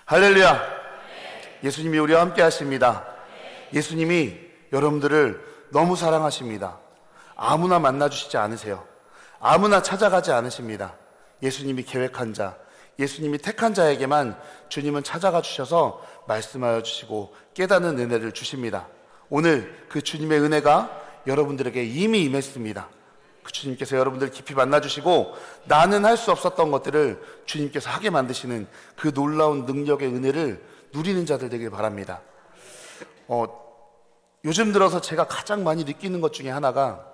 할렐루야. 예수님이 우리와 함께 하십니다. 예수님이 여러분들을 너무 사랑하십니다. 아무나 만나주시지 않으세요. 아무나 찾아가지 않으십니다. 예수님이 계획한 자, 예수님이 택한 자에게만 주님은 찾아가 주셔서 말씀하여 주시고 깨닫는 은혜를 주십니다. 오늘 그 주님의 은혜가 여러분들에게 이미 임했습니다. 그 주님께서 여러분들 깊이 만나주시고 나는 할 수 없었던 것들을 주님께서 하게 만드시는 그 놀라운 능력의 은혜를 누리는 자들 되길 바랍니다. 요즘 들어서 제가 가장 많이 느끼는 것 중에 하나가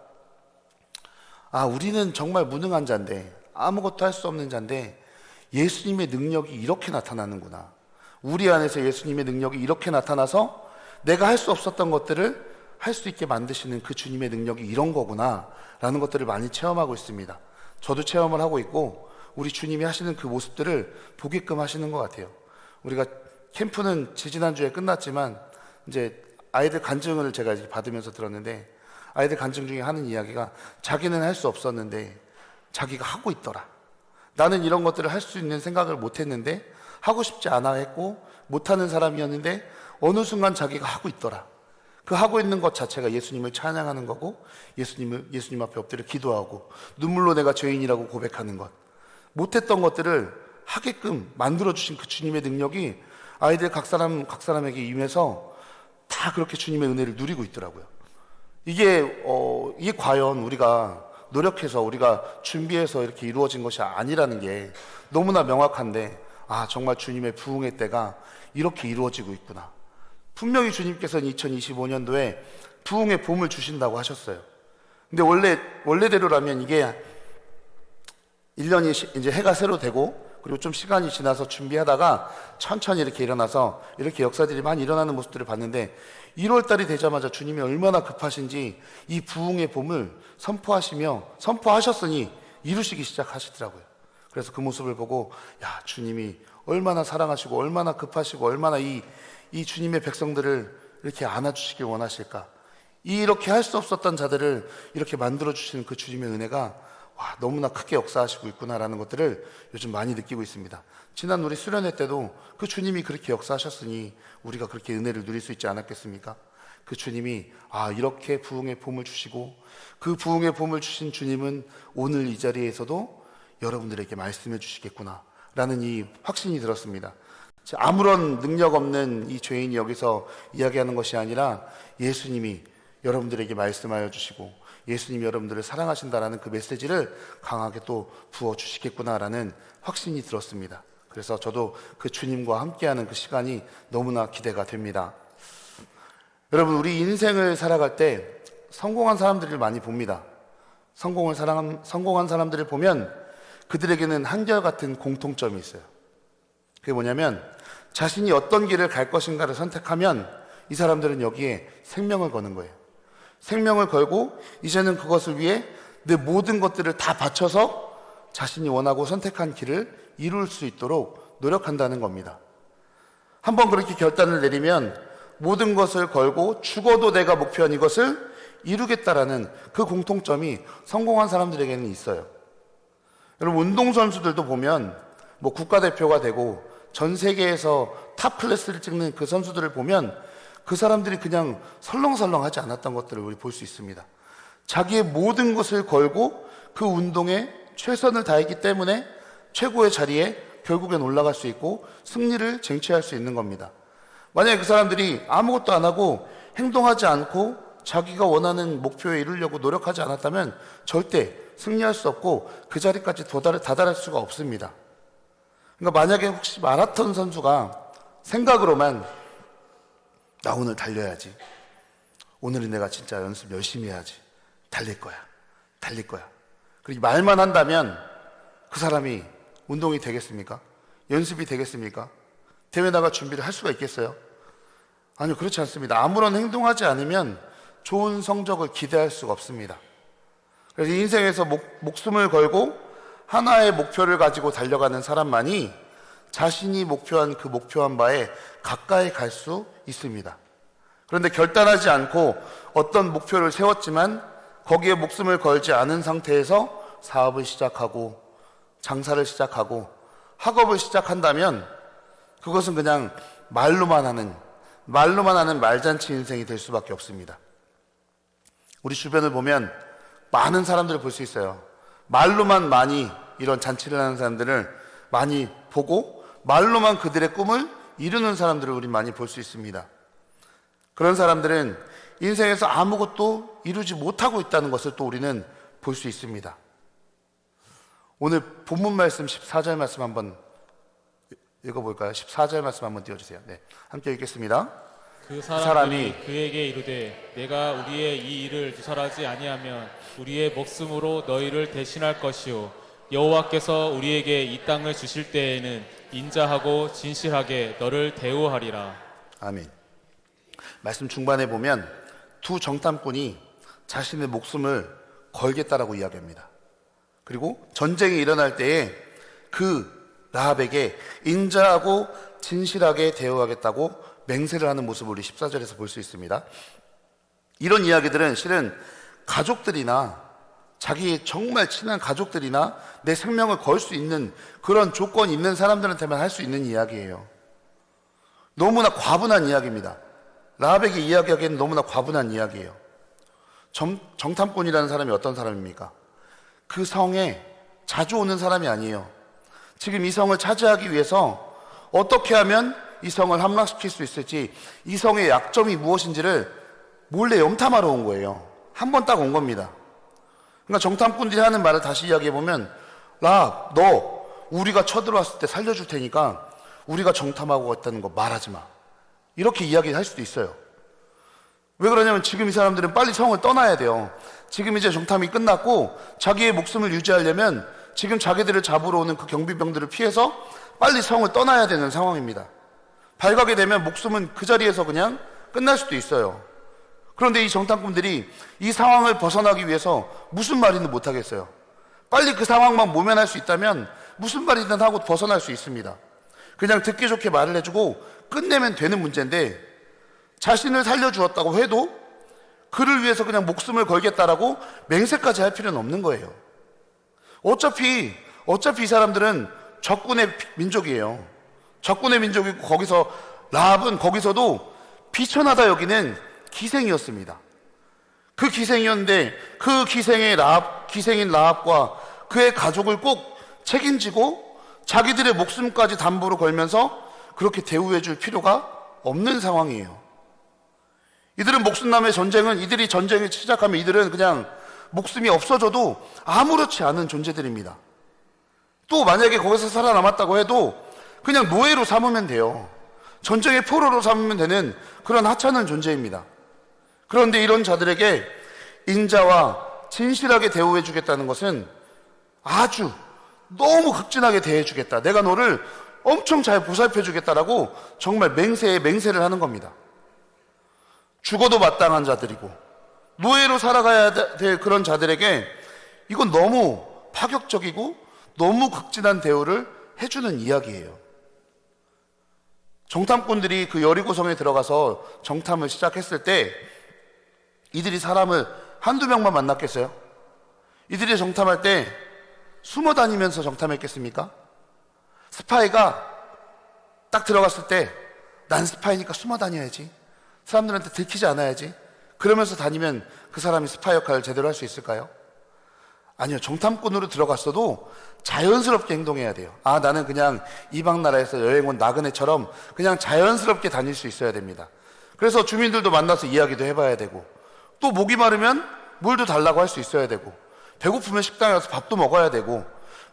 우리는 정말 무능한 자인데, 아무것도 할 수 없는 자인데 예수님의 능력이 이렇게 나타나는구나. 우리 안에서 예수님의 능력이 이렇게 나타나서 내가 할 수 없었던 것들을 할 수 있게 만드시는 그 주님의 능력이 이런 거구나 라는 것들을 많이 체험하고 있습니다. 저도 체험을 하고 있고 우리 주님이 하시는 그 모습들을 보게끔 하시는 것 같아요. 우리가 캠프는 지지난주에 끝났지만 이제 아이들 간증을 제가 이제 받으면서 들었는데, 아이들 간증 중에 하는 이야기가 자기는 할 수 없었는데 자기가 하고 있더라. 나는 이런 것들을 할 수 있는 생각을 못 했는데, 하고 싶지 않아 했고 못하는 사람이었는데 어느 순간 자기가 하고 있더라. 그 하고 있는 것 자체가 예수님을 찬양하는 거고, 예수님 앞에 엎드려 기도하고 눈물로 내가 죄인이라고 고백하는 것, 못했던 것들을 하게끔 만들어주신 그 주님의 능력이 아이들 각 사람에게 임해서 다 그렇게 주님의 은혜를 누리고 있더라고요. 이게 과연 우리가 노력해서 우리가 준비해서 이렇게 이루어진 것이 아니라는 게 너무나 명확한데, 정말 주님의 부흥의 때가 이렇게 이루어지고 있구나. 분명히 주님께서는 2025년도에 부흥의 봄을 주신다고 하셨어요. 근데 원래대로라면 이게 1년이 이제 해가 새로 되고 그리고 좀 시간이 지나서 준비하다가 천천히 이렇게 일어나서 이렇게 역사들이 많이 일어나는 모습들을 봤는데, 1월 달이 되자마자 주님이 얼마나 급하신지 이 부흥의 봄을 선포하셨으니 이루시기 시작하시더라고요. 그래서 그 모습을 보고 주님이 얼마나 사랑하시고 얼마나 급하시고 얼마나 이 주님의 백성들을 이렇게 안아주시길 원하실까. 이렇게 할 수 없었던 자들을 이렇게 만들어주시는 그 주님의 은혜가 너무나 크게 역사하시고 있구나라는 것들을 요즘 많이 느끼고 있습니다. 지난 우리 수련회 때도 그 주님이 그렇게 역사하셨으니 우리가 그렇게 은혜를 누릴 수 있지 않았겠습니까? 그 주님이 이렇게 부흥의 봄을 주시고, 그 부흥의 봄을 주신 주님은 오늘 이 자리에서도 여러분들에게 말씀해 주시겠구나 라는 이 확신이 들었습니다. 아무런 능력 없는 이 죄인이 여기서 이야기하는 것이 아니라 예수님이 여러분들에게 말씀하여 주시고 예수님이 여러분들을 사랑하신다라는 그 메시지를 강하게 또 부어주시겠구나라는 확신이 들었습니다. 그래서 저도 그 주님과 함께하는 그 시간이 너무나 기대가 됩니다. 여러분, 우리 인생을 살아갈 때 성공한 사람들을 많이 봅니다. 성공한 사람들을 보면 그들에게는 한결같은 공통점이 있어요. 그게 뭐냐면, 자신이 어떤 길을 갈 것인가를 선택하면 이 사람들은 여기에 생명을 거는 거예요. 생명을 걸고 이제는 그것을 위해 내 모든 것들을 다 바쳐서 자신이 원하고 선택한 길을 이룰 수 있도록 노력한다는 겁니다. 한번 그렇게 결단을 내리면 모든 것을 걸고 죽어도 내가 목표한 이것을 이루겠다라는 그 공통점이 성공한 사람들에게는 있어요. 여러분, 운동선수들도 보면 국가대표가 되고 전 세계에서 탑 클래스를 찍는 그 선수들을 보면 그 사람들이 그냥 설렁설렁 하지 않았던 것들을 우리 볼 수 있습니다. 자기의 모든 것을 걸고 그 운동에 최선을 다했기 때문에 최고의 자리에 결국엔 올라갈 수 있고 승리를 쟁취할 수 있는 겁니다. 만약에 그 사람들이 아무것도 안 하고 행동하지 않고 자기가 원하는 목표에 이루려고 노력하지 않았다면 절대 승리할 수 없고 그 자리까지 다다를 수가 없습니다. 그러니까 만약에 혹시 마라톤 선수가 생각으로만 나 오늘 달려야지, 오늘은 내가 진짜 연습 열심히 해야지, 달릴 거야 그렇게 말만 한다면 그 사람이 운동이 되겠습니까? 연습이 되겠습니까? 대회 나갈 준비를 할 수가 있겠어요? 아니요, 그렇지 않습니다. 아무런 행동하지 않으면 좋은 성적을 기대할 수가 없습니다. 그래서 인생에서 목숨을 걸고 하나의 목표를 가지고 달려가는 사람만이 자신이 목표한 바에 가까이 갈 수 있습니다. 그런데 결단하지 않고 어떤 목표를 세웠지만 거기에 목숨을 걸지 않은 상태에서 사업을 시작하고 장사를 시작하고 학업을 시작한다면 그것은 그냥 말로만 하는 말잔치 인생이 될 수밖에 없습니다. 우리 주변을 보면 많은 사람들을 볼 수 있어요. 말로만 많이 이런 잔치를 하는 사람들을 많이 보고 말로만 그들의 꿈을 이루는 사람들을 우리 많이 볼 수 있습니다. 그런 사람들은 인생에서 아무것도 이루지 못하고 있다는 것을 또 우리는 볼 수 있습니다. 오늘 본문 말씀 14절 말씀 한번 읽어볼까요? 14절 말씀 한번 띄워주세요. 네, 함께 읽겠습니다. 그 사람이 그에게 이르되 내가 우리의 이 일을 누설하지 아니하면 우리의 목숨으로 너희를 대신할 것이요 여호와께서 우리에게 이 땅을 주실 때에는 인자하고 진실하게 너를 대우하리라. 아멘. 말씀 중반에 보면 두 정탐꾼이 자신의 목숨을 걸겠다라고 이야기합니다. 그리고 전쟁이 일어날 때에 그 라합에게 인자하고 진실하게 대우하겠다고 맹세를 하는 모습을 우리 14절에서 볼 수 있습니다. 이런 이야기들은 실은 가족들이나 자기의 정말 친한 가족들이나 내 생명을 걸 수 있는 그런 조건이 있는 사람들한테만 할 수 있는 이야기예요. 너무나 과분한 이야기입니다. 라합에게 이야기하기에는 너무나 과분한 이야기예요. 정탐꾼이라는 사람이 어떤 사람입니까? 그 성에 자주 오는 사람이 아니에요. 지금 이 성을 차지하기 위해서 어떻게 하면 이 성을 함락시킬 수 있을지, 이 성의 약점이 무엇인지를 몰래 염탐하러 온 거예요. 한 번 딱 온 겁니다. 그러니까 정탐꾼들이 하는 말을 다시 이야기해보면, 라합, 너 우리가 쳐들어왔을 때 살려줄 테니까 우리가 정탐하고 있다는 거 말하지 마. 이렇게 이야기할 수도 있어요. 왜 그러냐면 지금 이 사람들은 빨리 성을 떠나야 돼요. 지금 이제 정탐이 끝났고 자기의 목숨을 유지하려면 지금 자기들을 잡으러 오는 그 경비병들을 피해서 빨리 성을 떠나야 되는 상황입니다. 발각이 되면 목숨은 그 자리에서 그냥 끝날 수도 있어요. 그런데 이 정탐꾼들이 이 상황을 벗어나기 위해서 무슨 말이든 못하겠어요. 빨리 그 상황만 모면할 수 있다면 무슨 말이든 하고 벗어날 수 있습니다. 그냥 듣기 좋게 말을 해주고 끝내면 되는 문제인데, 자신을 살려주었다고 해도 그를 위해서 그냥 목숨을 걸겠다라고 맹세까지 할 필요는 없는 거예요. 어차피 이 사람들은 적군의 민족이에요. 적군의 민족이고, 거기서 라합은 거기서도 비천하다 여기는 기생이었습니다. 그 기생이었는데 그 기생인 라합과 그의 가족을 꼭 책임지고 자기들의 목숨까지 담보로 걸면서 그렇게 대우해 줄 필요가 없는 상황이에요. 이들은 목숨남의 전쟁은, 이들이 전쟁을 시작하면 이들은 그냥 목숨이 없어져도 아무렇지 않은 존재들입니다. 또 만약에 거기서 살아남았다고 해도 그냥 노예로 삼으면 돼요. 전쟁의 포로로 삼으면 되는 그런 하찮은 존재입니다. 그런데 이런 자들에게 인자와 진실하게 대우해 주겠다는 것은 아주 너무 극진하게 대해 주겠다, 내가 너를 엄청 잘 보살펴 주겠다라고 정말 맹세를 하는 겁니다. 죽어도 마땅한 자들이고 노예로 살아가야 될 그런 자들에게 이건 너무 파격적이고 너무 극진한 대우를 해주는 이야기예요. 정탐꾼들이 그 여리고성에 들어가서 정탐을 시작했을 때 이들이 사람을 한두 명만 만났겠어요? 이들이 정탐할 때 숨어 다니면서 정탐했겠습니까? 스파이가 딱 들어갔을 때 난 스파이니까 숨어 다녀야지, 사람들한테 들키지 않아야지, 그러면서 다니면 그 사람이 스파이 역할을 제대로 할 수 있을까요? 아니요. 정탐꾼으로 들어갔어도 자연스럽게 행동해야 돼요. 아, 나는 그냥 이방 나라에서 여행 온 나그네처럼 그냥 자연스럽게 다닐 수 있어야 됩니다. 그래서 주민들도 만나서 이야기도 해봐야 되고, 또 목이 마르면 물도 달라고 할 수 있어야 되고, 배고프면 식당에 가서 밥도 먹어야 되고,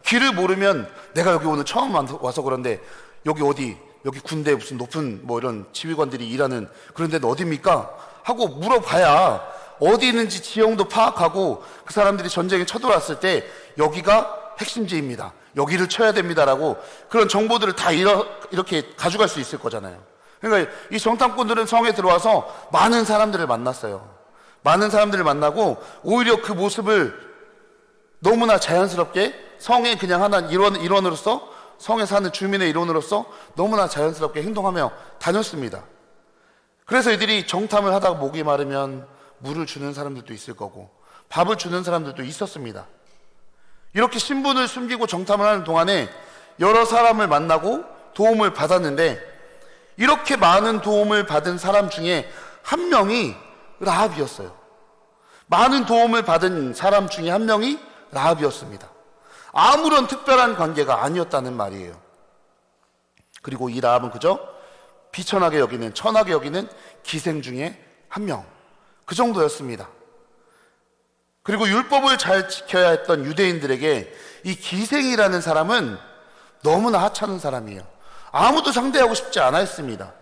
길을 모르면 내가 여기 오늘 처음 와서 그런데 여기 어디, 여기 군대 무슨 높은 뭐 이런 지휘관들이 일하는 그런 데는 어디입니까? 하고 물어봐야 어디 있는지 지형도 파악하고 그 사람들이 전쟁에 쳐들어왔을 때 여기가 핵심지입니다, 여기를 쳐야 됩니다라고 그런 정보들을 다 이렇게 가져갈 수 있을 거잖아요. 그러니까 이 정탐꾼들은 성에 들어와서 많은 사람들을 만났어요. 많은 사람들을 만나고 오히려 그 모습을 너무나 자연스럽게 성의 그냥 하나 일원으로서, 성에 사는 주민의 일원으로서 너무나 자연스럽게 행동하며 다녔습니다. 그래서 이들이 정탐을 하다가 목이 마르면 물을 주는 사람들도 있을 거고 밥을 주는 사람들도 있었습니다. 이렇게 신분을 숨기고 정탐을 하는 동안에 여러 사람을 만나고 도움을 받았는데 이렇게 많은 도움을 받은 사람 중에 한 명이 라합이었어요. 많은 도움을 받은 사람 중에 한 명이 라합이었습니다. 아무런 특별한 관계가 아니었다는 말이에요. 그리고 이 라합은 그저 비천하게 여기는, 천하게 여기는 기생 중에 한 명, 그 정도였습니다. 그리고 율법을 잘 지켜야 했던 유대인들에게 이 기생이라는 사람은 너무나 하찮은 사람이에요. 아무도 상대하고 싶지 않아 했습니다.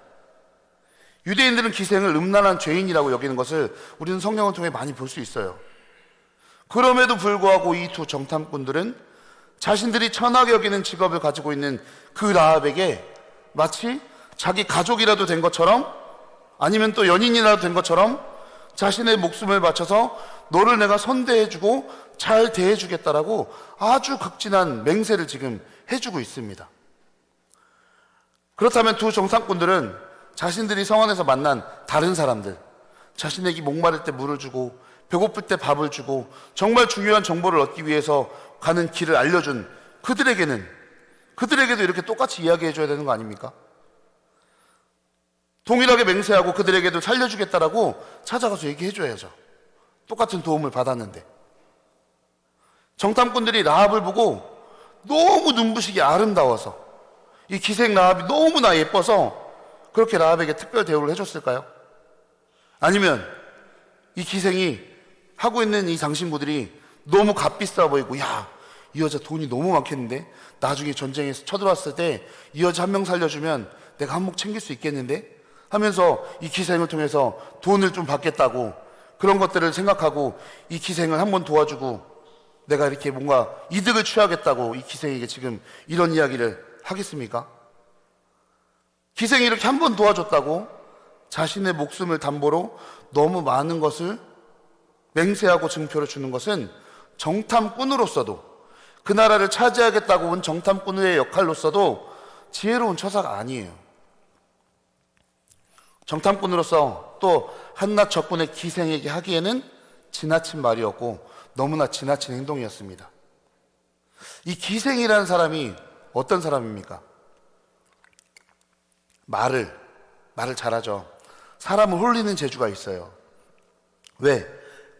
유대인들은 기생을 음란한 죄인이라고 여기는 것을 우리는 성경을 통해 많이 볼 수 있어요. 그럼에도 불구하고 이 두 정탐꾼들은 자신들이 천하게 여기는 직업을 가지고 있는 그 라합에게 마치 자기 가족이라도 된 것처럼, 아니면 또 연인이라도 된 것처럼 자신의 목숨을 바쳐서 너를 내가 선대해주고 잘 대해주겠다라고 아주 극진한 맹세를 지금 해주고 있습니다. 그렇다면 두 정탐꾼들은 자신들이 성 안에서 만난 다른 사람들, 자신에게 목마를 때 물을 주고 배고플 때 밥을 주고 정말 중요한 정보를 얻기 위해서 가는 길을 알려준 그들에게도 이렇게 똑같이 이야기해줘야 되는 거 아닙니까? 동일하게 맹세하고 그들에게도 살려주겠다라고 찾아가서 얘기해줘야죠. 똑같은 도움을 받았는데. 정탐꾼들이 라합을 보고 너무 눈부시게 아름다워서, 이 기생 라합이 너무나 예뻐서 그렇게 라합에게 특별 대우를 해줬을까요? 아니면 이 기생이 하고 있는 이 장신구들이 너무 값비싸 보이고, 야, 이 여자 돈이 너무 많겠는데 나중에 전쟁에서 쳐들어왔을 때 이 여자 한 명 살려주면 내가 한몫 챙길 수 있겠는데 하면서 이 기생을 통해서 돈을 좀 받겠다고, 그런 것들을 생각하고 이 기생을 한번 도와주고 내가 이렇게 뭔가 이득을 취하겠다고 이 기생에게 지금 이런 이야기를 하겠습니까? 기생이 이렇게 한 번 도와줬다고 자신의 목숨을 담보로 너무 많은 것을 맹세하고 증표를 주는 것은 정탐꾼으로서도, 그 나라를 차지하겠다고 온 정탐꾼의 역할로서도 지혜로운 처사가 아니에요. 정탐꾼으로서 또 한낱 적군의 기생에게 하기에는 지나친 말이었고 너무나 지나친 행동이었습니다. 이 기생이라는 사람이 어떤 사람입니까? 말을 잘하죠. 사람을 홀리는 재주가 있어요. 왜?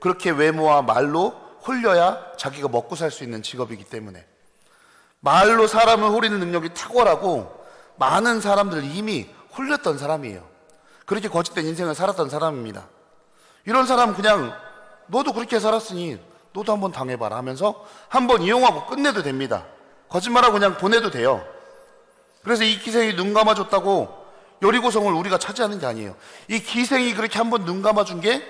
그렇게 외모와 말로 홀려야 자기가 먹고 살 수 있는 직업이기 때문에. 말로 사람을 홀리는 능력이 탁월하고 많은 사람들을 이미 홀렸던 사람이에요. 그렇게 거짓된 인생을 살았던 사람입니다. 이런 사람은 그냥 너도 그렇게 살았으니 너도 한번 당해봐라 하면서 한번 이용하고 끝내도 됩니다. 거짓말하고 그냥 보내도 돼요. 그래서 이 기생이 눈 감아줬다고 여리고성을 우리가 차지하는 게 아니에요. 이 기생이 그렇게 한번 눈 감아준 게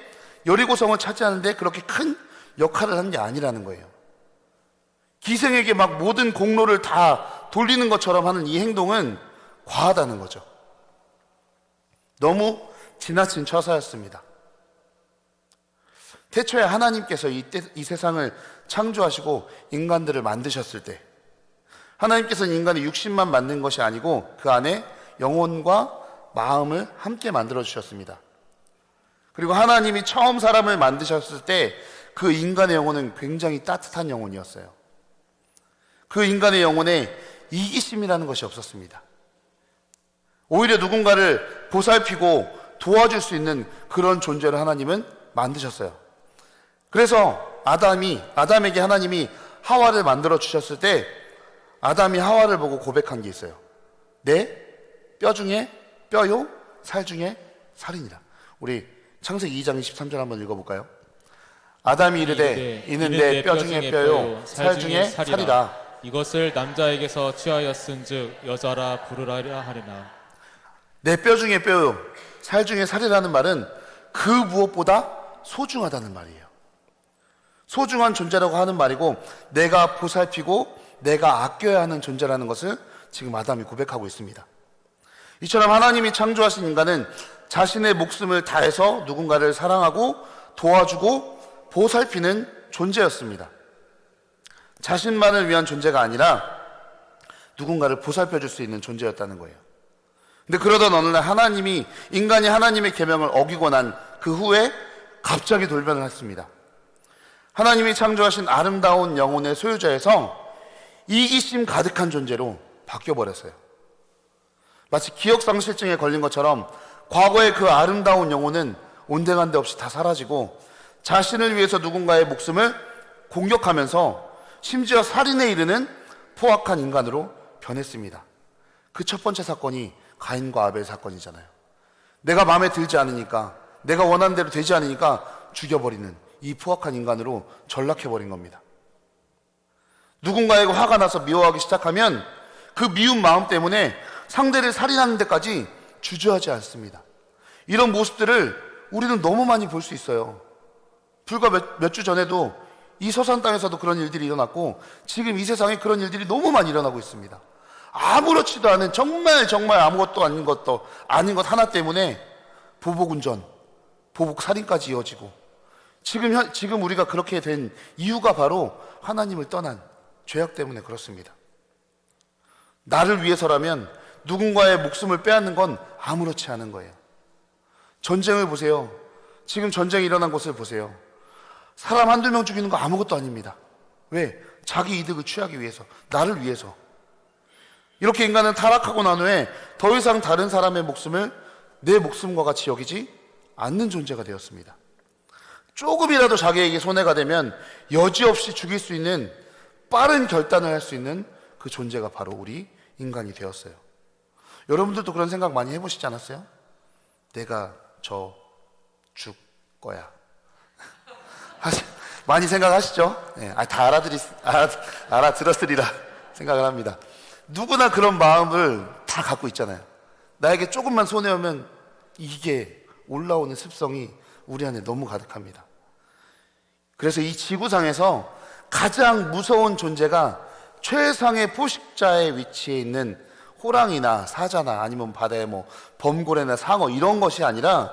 여리고성을 차지하는데 그렇게 큰 역할을 한 게 아니라는 거예요. 기생에게 막 모든 공로를 다 돌리는 것처럼 하는 이 행동은 과하다는 거죠. 너무 지나친 처사였습니다. 태초에 하나님께서 이 세상을 창조하시고 인간들을 만드셨을 때, 하나님께서는 인간의 육신만 만든 것이 아니고 그 안에 영혼과 마음을 함께 만들어 주셨습니다. 그리고 하나님이 처음 사람을 만드셨을 때 그 인간의 영혼은 굉장히 따뜻한 영혼이었어요. 그 인간의 영혼에 이기심이라는 것이 없었습니다. 오히려 누군가를 보살피고 도와줄 수 있는 그런 존재를 하나님은 만드셨어요. 그래서 아담에게 하나님이 하와를 만들어 주셨을 때 아담이 하와를 보고 고백한 게 있어요. 내 뼈 중에 뼈요, 살 중에 살이니라. 우리 창세기 2장 23절 한번 읽어볼까요? 아담이 이르되 이는 내 뼈 중에 뼈요, 살 중에 살이라. 이것을 남자에게서 취하였은즉 여자라 부르라 하리라. 내 뼈 중에 뼈요, 살 중에 살이라는 말은 그 무엇보다 소중하다는 말이에요. 소중한 존재라고 하는 말이고 내가 보살피고 내가 아껴야 하는 존재라는 것을 지금 아담이 고백하고 있습니다. 이처럼 하나님이 창조하신 인간은 자신의 목숨을 다해서 누군가를 사랑하고 도와주고 보살피는 존재였습니다. 자신만을 위한 존재가 아니라 누군가를 보살펴줄 수 있는 존재였다는 거예요. 근데 그러던 어느 날 인간이 하나님의 계명을 어기고 난 그 후에 갑자기 돌변을 했습니다. 하나님이 창조하신 아름다운 영혼의 소유자에서 이기심 가득한 존재로 바뀌어버렸어요. 마치 기억상실증에 걸린 것처럼 과거의 그 아름다운 영혼은 온데간데 없이 다 사라지고 자신을 위해서 누군가의 목숨을 공격하면서 심지어 살인에 이르는 포악한 인간으로 변했습니다. 그 첫 번째 사건이 가인과 아벨 사건이잖아요. 내가 마음에 들지 않으니까, 내가 원하는 대로 되지 않으니까 죽여버리는 이 포악한 인간으로 전락해버린 겁니다. 누군가에게 화가 나서 미워하기 시작하면 그 미운 마음 때문에 상대를 살인하는 데까지 주저하지 않습니다. 이런 모습들을 우리는 너무 많이 볼 수 있어요. 불과 몇 주 전에도 이 서산 땅에서도 그런 일들이 일어났고 지금 이 세상에 그런 일들이 너무 많이 일어나고 있습니다. 아무렇지도 않은 정말 아무것도 아닌 것 하나 때문에 보복운전, 보복살인까지 이어지고 지금 우리가 그렇게 된 이유가 바로 하나님을 떠난 죄악 때문에 그렇습니다. 나를 위해서라면 누군가의 목숨을 빼앗는 건 아무렇지 않은 거예요. 전쟁을 보세요. 지금 전쟁이 일어난 곳을 보세요. 사람 한두 명 죽이는 거 아무것도 아닙니다. 왜? 자기 이득을 취하기 위해서, 나를 위해서. 이렇게 인간은 타락하고 난 후에 더 이상 다른 사람의 목숨을 내 목숨과 같이 여기지 않는 존재가 되었습니다. 조금이라도 자기에게 손해가 되면 여지없이 죽일 수 있는 빠른 결단을 할 수 있는 그 존재가 바로 우리 인간이 되었어요. 여러분들도 그런 생각 많이 해보시지 않았어요? 내가 저 죽 거야. 많이 생각하시죠? 네, 다 알아들었으리라 생각을 합니다. 누구나 그런 마음을 다 갖고 있잖아요. 나에게 조금만 손해오면 이게 올라오는 습성이 우리 안에 너무 가득합니다. 그래서 이 지구상에서 가장 무서운 존재가 최상의 포식자의 위치에 있는 호랑이나 사자나 아니면 바다의 범고래나 상어 이런 것이 아니라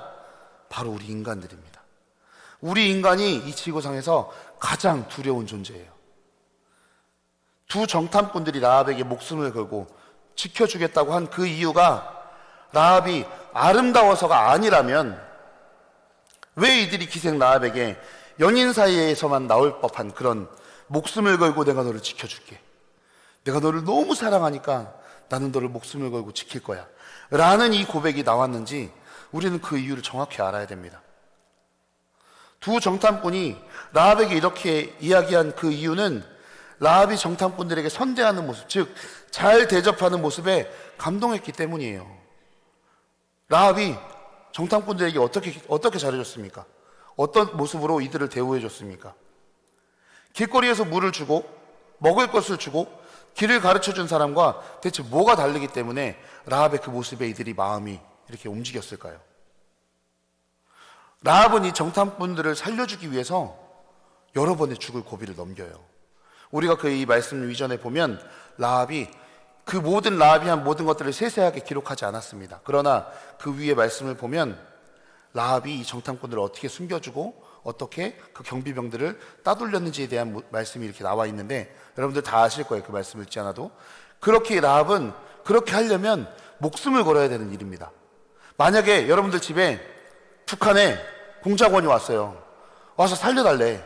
바로 우리 인간들입니다. 우리 인간이 이 지구상에서 가장 두려운 존재예요. 두 정탐꾼들이 라합에게 목숨을 걸고 지켜주겠다고 한 그 이유가 라합이 아름다워서가 아니라면 왜 이들이 기생 라합에게 연인 사이에서만 나올 법한 그런 목숨을 걸고 내가 너를 지켜줄게, 내가 너를 너무 사랑하니까 나는 너를 목숨을 걸고 지킬 거야 라는 이 고백이 나왔는지 우리는 그 이유를 정확히 알아야 됩니다. 두 정탐꾼이 라합에게 이렇게 이야기한 그 이유는 라합이 정탐꾼들에게 선대하는 모습, 즉 잘 대접하는 모습에 감동했기 때문이에요. 라합이 정탐꾼들에게 어떻게 잘해줬습니까? 어떤 모습으로 이들을 대우해줬습니까? 길거리에서 물을 주고 먹을 것을 주고 길을 가르쳐준 사람과 대체 뭐가 다르기 때문에 라합의 그 모습에 이들이 마음이 이렇게 움직였을까요? 라합은 이 정탐꾼들을 살려주기 위해서 여러 번의 죽을 고비를 넘겨요. 우리가 그 이 말씀 이전에 보면 라합이 한 모든 것들을 세세하게 기록하지 않았습니다. 그러나 그 위에 말씀을 보면 라합이 이 정탐꾼들을 어떻게 숨겨주고 어떻게 그 경비병들을 따돌렸는지에 대한 말씀이 이렇게 나와 있는데 여러분들 다 아실 거예요. 그 말씀을 읽지 않아도. 그렇게 라합은 그렇게 하려면 목숨을 걸어야 되는 일입니다. 만약에 여러분들 집에 북한에 공작원이 왔어요. 와서 살려달래.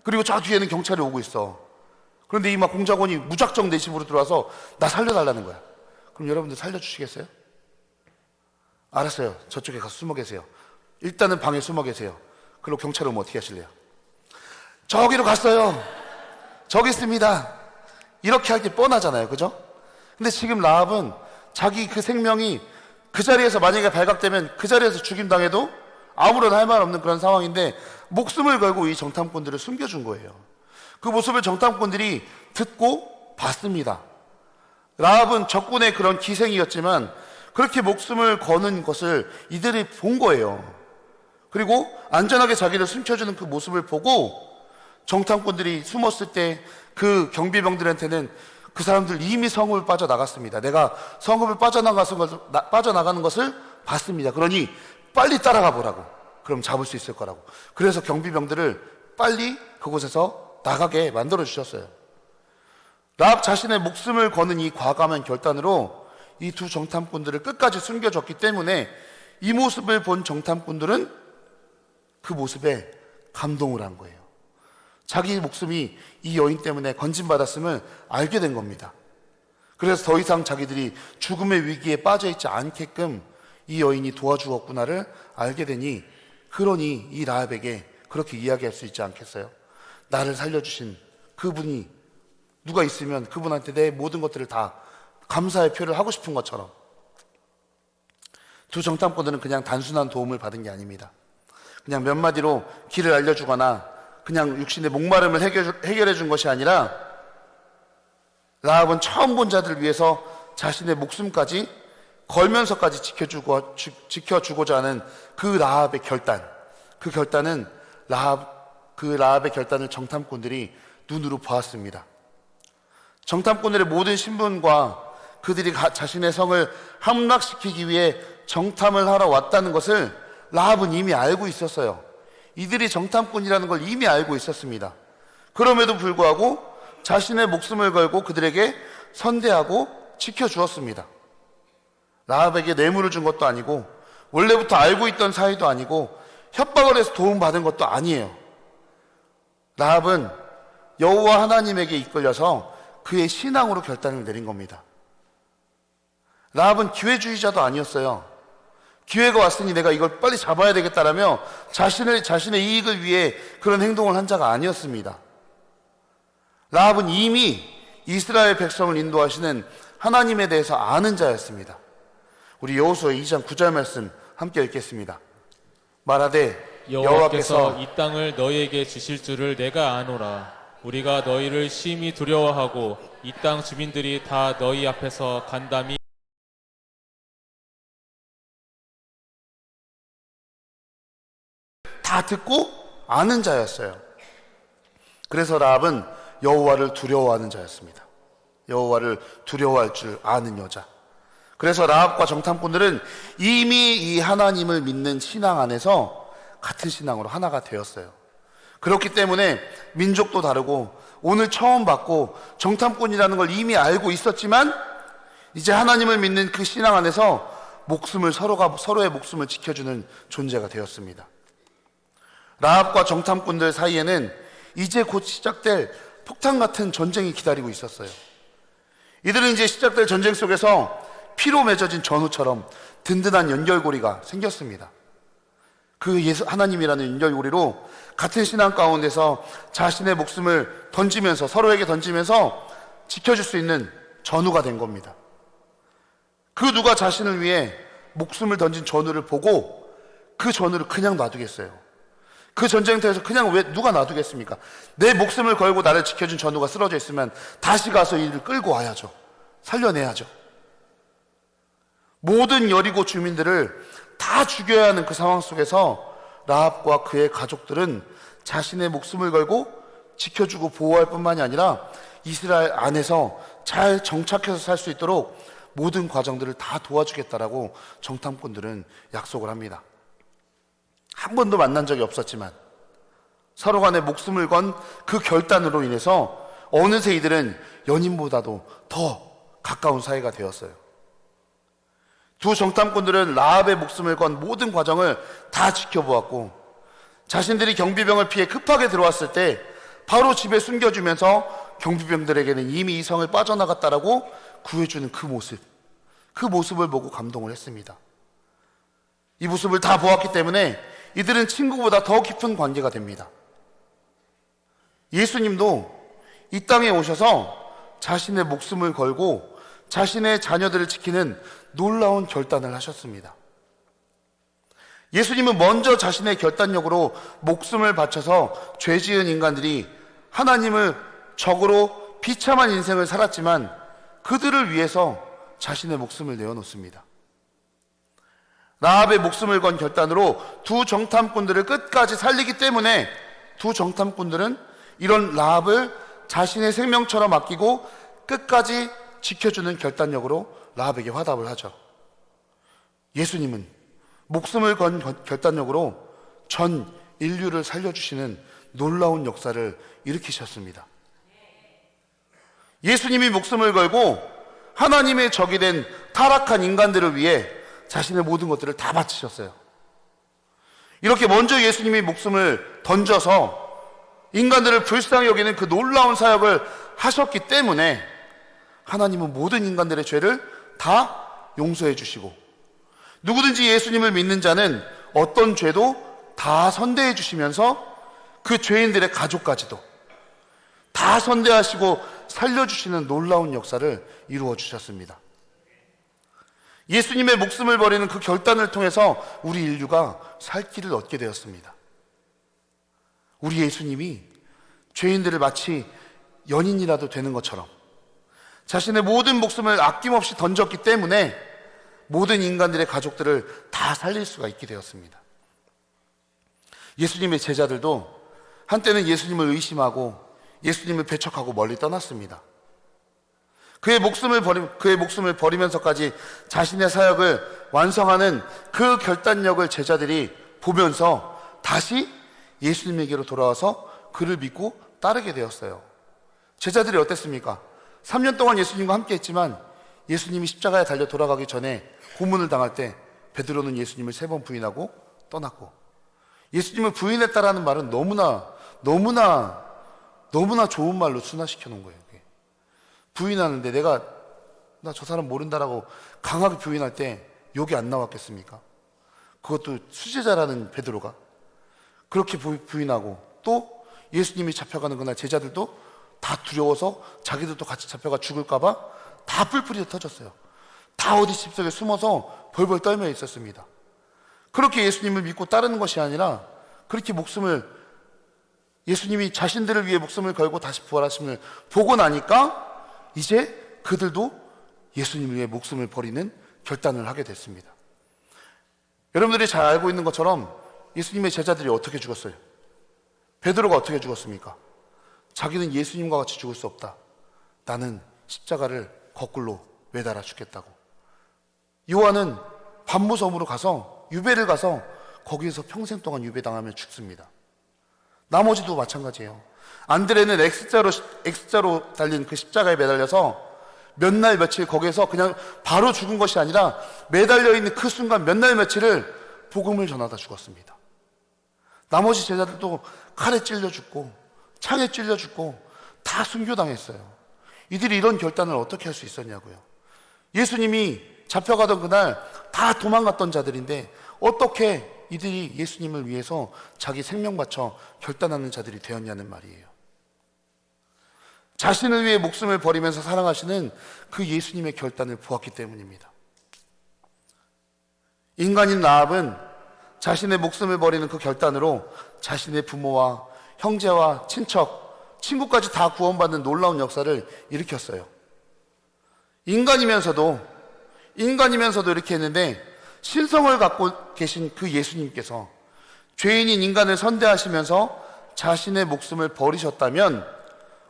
그리고 저 뒤에는 경찰이 오고 있어. 그런데 이 공작원이 무작정 내 집으로 들어와서 나 살려달라는 거야. 그럼 여러분들 살려주시겠어요? 알았어요. 저쪽에 가서 숨어 계세요. 일단은 방에 숨어 계세요. 그리고 경찰 오면 어떻게 하실래요? 저기로 갔어요. 저기 있습니다. 이렇게 할 게 뻔하잖아요. 그죠? 근데 지금 라합은 자기 그 생명이 그 자리에서 만약에 발각되면 그 자리에서 죽임당해도 아무런 할 말 없는 그런 상황인데 목숨을 걸고 이 정탐꾼들을 숨겨준 거예요. 그 모습을 정탐꾼들이 듣고 봤습니다. 라합은 적군의 그런 기생이었지만 그렇게 목숨을 거는 것을 이들이 본 거예요. 그리고 안전하게 자기를 숨겨주는 그 모습을 보고 정탐꾼들이 숨었을 때 그 경비병들한테는 그 사람들 이미 성읍을 빠져나갔습니다. 내가 성읍을 빠져나가는 것을 봤습니다. 그러니 빨리 따라가 보라고. 그럼 잡을 수 있을 거라고. 그래서 경비병들을 빨리 그곳에서 나가게 만들어 주셨어요. 라합 자신의 목숨을 거는 이 과감한 결단으로 이 두 정탐꾼들을 끝까지 숨겨줬기 때문에 이 모습을 본 정탐꾼들은 그 모습에 감동을 한 거예요. 자기 목숨이 이 여인 때문에 건진받았음을 알게 된 겁니다. 그래서 더 이상 자기들이 죽음의 위기에 빠져 있지 않게끔 이 여인이 도와주었구나를 알게 되니, 그러니 이 라합에게 그렇게 이야기할 수 있지 않겠어요? 나를 살려주신 그분이 누가 있으면 그분한테 내 모든 것들을 다 감사의 표를 하고 싶은 것처럼. 두 정탐꾼들은 그냥 단순한 도움을 받은 게 아닙니다. 그냥 몇 마디로 길을 알려주거나 그냥 육신의 목마름을 해결해 준 것이 아니라, 라합은 처음 본 자들을 위해서 자신의 목숨까지 걸면서까지 지켜주고자 하는 그 라합의 결단, 그 결단은 라합의 결단을 정탐꾼들이 눈으로 보았습니다. 정탐꾼들의 모든 신분과 그들이 자신의 성을 함락시키기 위해 정탐을 하러 왔다는 것을 라합은 이미 알고 있었어요. 이들이 정탐꾼이라는 걸 이미 알고 있었습니다. 그럼에도 불구하고 자신의 목숨을 걸고 그들에게 선대하고 지켜주었습니다. 라합에게 뇌물을 준 것도 아니고, 원래부터 알고 있던 사이도 아니고, 협박을 해서 도움받은 것도 아니에요. 라합은 여호와 하나님에게 이끌려서 그의 신앙으로 결단을 내린 겁니다. 라합은 기회주의자도 아니었어요. 기회가 왔으니 내가 이걸 빨리 잡아야 되겠다라며 자신의 이익을 위해 그런 행동을 한 자가 아니었습니다. 라합은 이미 이스라엘 백성을 인도하시는 하나님에 대해서 아는 자였습니다. 우리 여호수아 2장 9절 말씀 함께 읽겠습니다. 말하되 여호와께서 이 땅을 너희에게 주실 줄을 내가 아노라. 우리가 너희를 심히 두려워하고 이 땅 주민들이 다 너희 앞에서 간담이 다 듣고 아는 자였어요. 그래서 라합은 여호와를 두려워하는 자였습니다. 여호와를 두려워할 줄 아는 여자. 그래서 라합과 정탐꾼들은 이미 이 하나님을 믿는 신앙 안에서 같은 신앙으로 하나가 되었어요. 그렇기 때문에 민족도 다르고 오늘 처음 받고 정탐꾼이라는 걸 이미 알고 있었지만, 이제 하나님을 믿는 그 신앙 안에서 서로의 목숨을 지켜주는 존재가 되었습니다. 라합과 정탐꾼들 사이에는 이제 곧 시작될 폭탄 같은 전쟁이 기다리고 있었어요. 이들은 이제 시작될 전쟁 속에서 피로 맺어진 전우처럼 든든한 연결고리가 생겼습니다. 그 하나님이라는 연결고리로 같은 신앙 가운데서 자신의 목숨을 던지면서, 서로에게 던지면서 지켜줄 수 있는 전우가 된 겁니다. 그 누가 자신을 위해 목숨을 던진 전우를 보고 그 전우를 그냥 놔두겠어요? 그 전쟁터에서 그냥 왜 누가 놔두겠습니까? 내 목숨을 걸고 나를 지켜준 전우가 쓰러져 있으면 다시 가서 이를 끌고 와야죠. 살려내야죠. 모든 여리고 주민들을 다 죽여야 하는 그 상황 속에서 라합과 그의 가족들은 자신의 목숨을 걸고 지켜주고 보호할 뿐만이 아니라 이스라엘 안에서 잘 정착해서 살 수 있도록 모든 과정들을 다 도와주겠다라고 정탐꾼들은 약속을 합니다. 한 번도 만난 적이 없었지만 서로 간에 목숨을 건 그 결단으로 인해서 어느새 이들은 연인보다도 더 가까운 사이가 되었어요. 두 정탐꾼들은 라합의 목숨을 건 모든 과정을 다 지켜보았고, 자신들이 경비병을 피해 급하게 들어왔을 때 바로 집에 숨겨주면서 경비병들에게는 이미 이 성을 빠져나갔다라고 구해주는 그 모습을 보고 감동을 했습니다. 이 모습을 다 보았기 때문에 이들은 친구보다 더 깊은 관계가 됩니다. 예수님도 이 땅에 오셔서 자신의 목숨을 걸고 자신의 자녀들을 지키는 놀라운 결단을 하셨습니다. 예수님은 먼저 자신의 결단력으로 목숨을 바쳐서 죄 지은 인간들이 하나님을 적으로 비참한 인생을 살았지만 그들을 위해서 자신의 목숨을 내어놓습니다. 라합의 목숨을 건 결단으로 두 정탐꾼들을 끝까지 살리기 때문에 두 정탐꾼들은 이런 라합을 자신의 생명처럼 아끼고 끝까지 지켜주는 결단력으로 라합에게 화답을 하죠. 예수님은 목숨을 건 결단력으로 전 인류를 살려주시는 놀라운 역사를 일으키셨습니다. 예수님이 목숨을 걸고 하나님의 적이 된 타락한 인간들을 위해 자신의 모든 것들을 다 바치셨어요. 이렇게 먼저 예수님이 목숨을 던져서 인간들을 불쌍히 여기는 그 놀라운 사역을 하셨기 때문에 하나님은 모든 인간들의 죄를 다 용서해 주시고, 누구든지 예수님을 믿는 자는 어떤 죄도 다 선대해 주시면서 그 죄인들의 가족까지도 다 선대하시고 살려주시는 놀라운 역사를 이루어 주셨습니다. 예수님의 목숨을 버리는 그 결단을 통해서 우리 인류가 살 길을 얻게 되었습니다. 우리 예수님이 죄인들을 마치 연인이라도 되는 것처럼 자신의 모든 목숨을 아낌없이 던졌기 때문에 모든 인간들의 가족들을 다 살릴 수가 있게 되었습니다. 예수님의 제자들도 한때는 예수님을 의심하고 예수님을 배척하고 멀리 떠났습니다. 그의 목숨을 버리면서까지 자신의 사역을 완성하는 그 결단력을 제자들이 보면서 다시 예수님에게로 돌아와서 그를 믿고 따르게 되었어요. 제자들이 어땠습니까? 3년 동안 예수님과 함께 했지만 예수님이 십자가에 달려 돌아가기 전에 고문을 당할 때 베드로는 예수님을 3번 부인하고 떠났고, 예수님을 부인했다라는 말은 너무나 좋은 말로 순화시켜 놓은 거예요. 부인하는데 나 저 사람 모른다라고 강하게 부인할 때 욕이 안 나왔겠습니까? 그것도 수제자라는 베드로가 그렇게 부인하고, 또 예수님이 잡혀가는 그날 제자들도 다 두려워서 자기들도 같이 잡혀가 죽을까봐 다 뿔뿔이 터졌어요. 다 어디 집속에 숨어서 벌벌 떨며 있었습니다. 그렇게 예수님을 믿고 따르는 것이 아니라 그렇게 예수님이 자신들을 위해 목숨을 걸고 다시 부활하심을 보고 나니까 이제 그들도 예수님을 위해 목숨을 버리는 결단을 하게 됐습니다. 여러분들이 잘 알고 있는 것처럼 예수님의 제자들이 어떻게 죽었어요? 베드로가 어떻게 죽었습니까? 자기는 예수님과 같이 죽을 수 없다. 나는 십자가를 거꾸로 매달아 죽겠다고. 요한은 반모섬으로 가서 유배를 가서 거기에서 평생 동안 유배당하며 죽습니다. 나머지도 마찬가지예요. 안드레는 X자로 달린 그 십자가에 매달려서 몇 날 며칠 거기에서 그냥 바로 죽은 것이 아니라 매달려 있는 그 순간 몇 날 며칠을 복음을 전하다 죽었습니다. 나머지 제자들도 칼에 찔려 죽고 창에 찔려 죽고 다 순교당했어요. 이들이 이런 결단을 어떻게 할 수 있었냐고요. 예수님이 잡혀가던 그날 다 도망갔던 자들인데 어떻게 이들이 예수님을 위해서 자기 생명 바쳐 결단하는 자들이 되었냐는 말이에요. 자신을 위해 목숨을 버리면서 사랑하시는 그 예수님의 결단을 보았기 때문입니다. 인간인 라합은 자신의 목숨을 버리는 그 결단으로 자신의 부모와 형제와 친척, 친구까지 다 구원받는 놀라운 역사를 일으켰어요. 인간이면서도 이렇게 했는데, 신성을 갖고 계신 그 예수님께서 죄인인 인간을 선대하시면서 자신의 목숨을 버리셨다면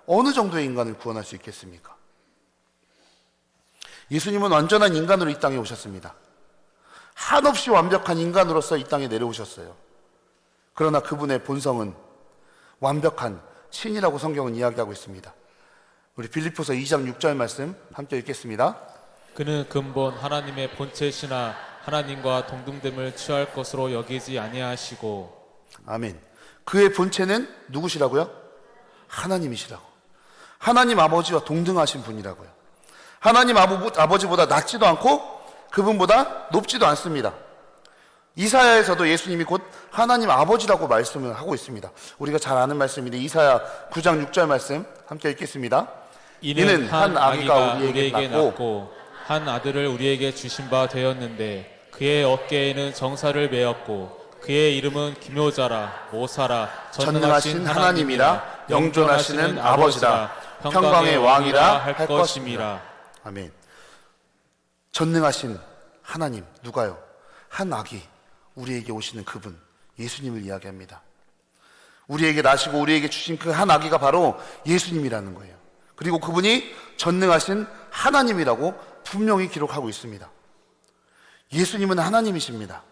어느 정도의 인간을 구원할 수 있겠습니까? 예수님은 완전한 인간으로 이 땅에 오셨습니다. 한없이 완벽한 인간으로서 이 땅에 내려오셨어요. 그러나 그분의 본성은 완벽한 신이라고 성경은 이야기하고 있습니다. 우리 빌립보서 2장 6절 말씀 함께 읽겠습니다. 그는 근본 하나님의 본체시나 하나님과 동등됨을 취할 것으로 여기지 아니하시고. 아멘. 그의 본체는 누구시라고요? 하나님이시라고. 하나님 아버지와 동등하신 분이라고요. 하나님 아버지보다 낮지도 않고 그분보다 높지도 않습니다. 이사야에서도 예수님이 곧 하나님 아버지라고 말씀을 하고 있습니다. 우리가 잘 아는 말씀인데 이사야 9장 6절 말씀 함께 읽겠습니다. 이는 한 아기가 우리에게 낳고 한 아들을 우리에게 주신 바 되었는데 그의 어깨에는 정사를 메었고 그의 이름은 기묘자라 모사라 전능하신 하나님이라 영존하시는 아버지라 평강의 왕이라 할 것임이라. 아멘. 전능하신 하나님, 누가요? 한 아기, 우리에게 오시는 그분, 예수님을 이야기합니다. 우리에게 나시고 우리에게 주신 그 한 아기가 바로 예수님이라는 거예요. 그리고 그분이 전능하신 하나님이라고 분명히 기록하고 있습니다. 예수님은 하나님이십니다.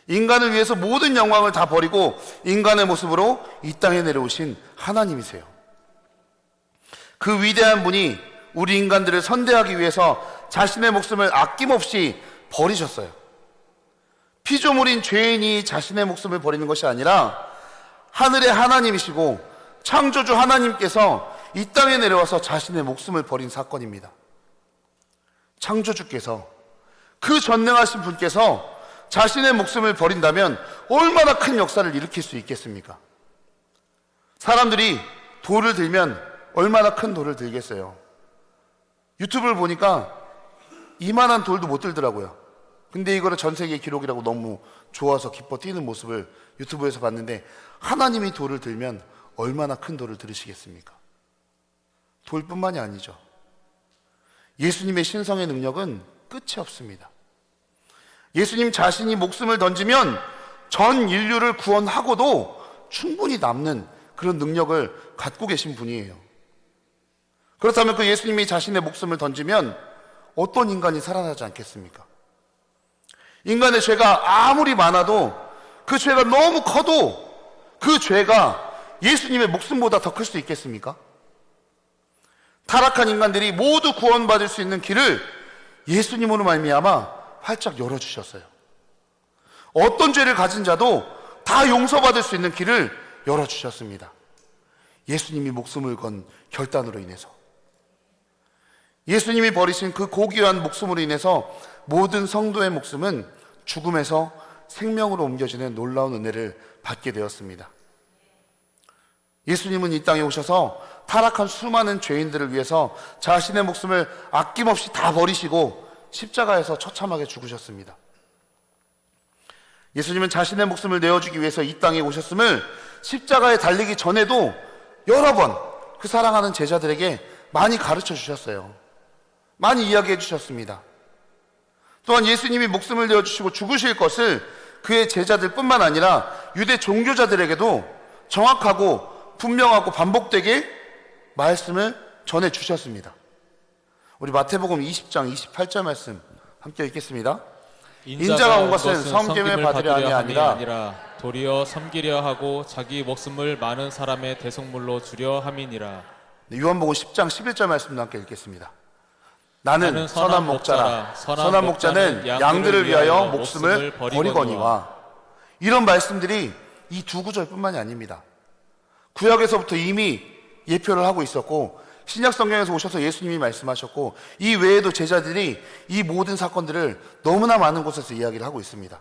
인간을 위해서 모든 영광을 다 버리고 인간의 모습으로 이 땅에 내려오신 하나님이세요. 그 위대한 분이 우리 인간들을 선대하기 위해서 자신의 목숨을 아낌없이 버리셨어요. 피조물인 죄인이 자신의 목숨을 버리는 것이 아니라 하늘의 하나님이시고 창조주 하나님께서 이 땅에 내려와서 자신의 목숨을 버린 사건입니다. 창조주께서, 그 전능하신 분께서 자신의 목숨을 버린다면 얼마나 큰 역사를 일으킬 수 있겠습니까? 사람들이 돌을 들면 얼마나 큰 돌을 들겠어요. 유튜브를 보니까 이만한 돌도 못 들더라고요. 근데 이거를 전 세계 기록이라고 너무 좋아서 기뻐 뛰는 모습을 유튜브에서 봤는데, 하나님이 돌을 들면 얼마나 큰 돌을 들으시겠습니까? 돌뿐만이 아니죠. 예수님의 신성의 능력은 끝이 없습니다. 예수님 자신이 목숨을 던지면 전 인류를 구원하고도 충분히 남는 그런 능력을 갖고 계신 분이에요. 그렇다면 그 예수님이 자신의 목숨을 던지면 어떤 인간이 살아나지 않겠습니까? 인간의 죄가 아무리 많아도, 그 죄가 너무 커도 그 죄가 예수님의 목숨보다 더 클 수 있겠습니까? 타락한 인간들이 모두 구원받을 수 있는 길을 예수님으로 말미암아 활짝 열어주셨어요. 어떤 죄를 가진 자도 다 용서받을 수 있는 길을 열어주셨습니다. 예수님이 목숨을 건 결단으로 인해서, 예수님이 버리신 그 고귀한 목숨으로 인해서 모든 성도의 목숨은 죽음에서 생명으로 옮겨지는 놀라운 은혜를 받게 되었습니다. 예수님은 이 땅에 오셔서 타락한 수많은 죄인들을 위해서 자신의 목숨을 아낌없이 다 버리시고 십자가에서 처참하게 죽으셨습니다. 예수님은 자신의 목숨을 내어주기 위해서 이 땅에 오셨음을 십자가에 달리기 전에도 여러 번 그 사랑하는 제자들에게 많이 가르쳐 주셨어요. 많이 이야기해 주셨습니다. 또한 예수님이 목숨을 내어주시고 죽으실 것을 그의 제자들뿐만 아니라 유대 종교자들에게도 정확하고 분명하고 반복되게 말씀을 전해 주셨습니다. 우리 마태복음 20장 28절 말씀 함께 읽겠습니다. 인자가 온 것은 섬김을 받으려 함이 아니라 도리어 섬기려 하고 자기 목숨을 많은 사람의 대속물로 주려 함이니라. 요한복음 10장 11절 말씀도 함께 읽겠습니다. 나는 선한 목자라. 선한 목자는 양들을 위하여 목숨을 버리거니와. 이런 말씀들이 이 두 구절뿐만이 아닙니다. 구약에서부터 이미 예표를 하고 있었고, 신약 성경에서 오셔서 예수님이 말씀하셨고, 이 외에도 제자들이 이 모든 사건들을 너무나 많은 곳에서 이야기를 하고 있습니다.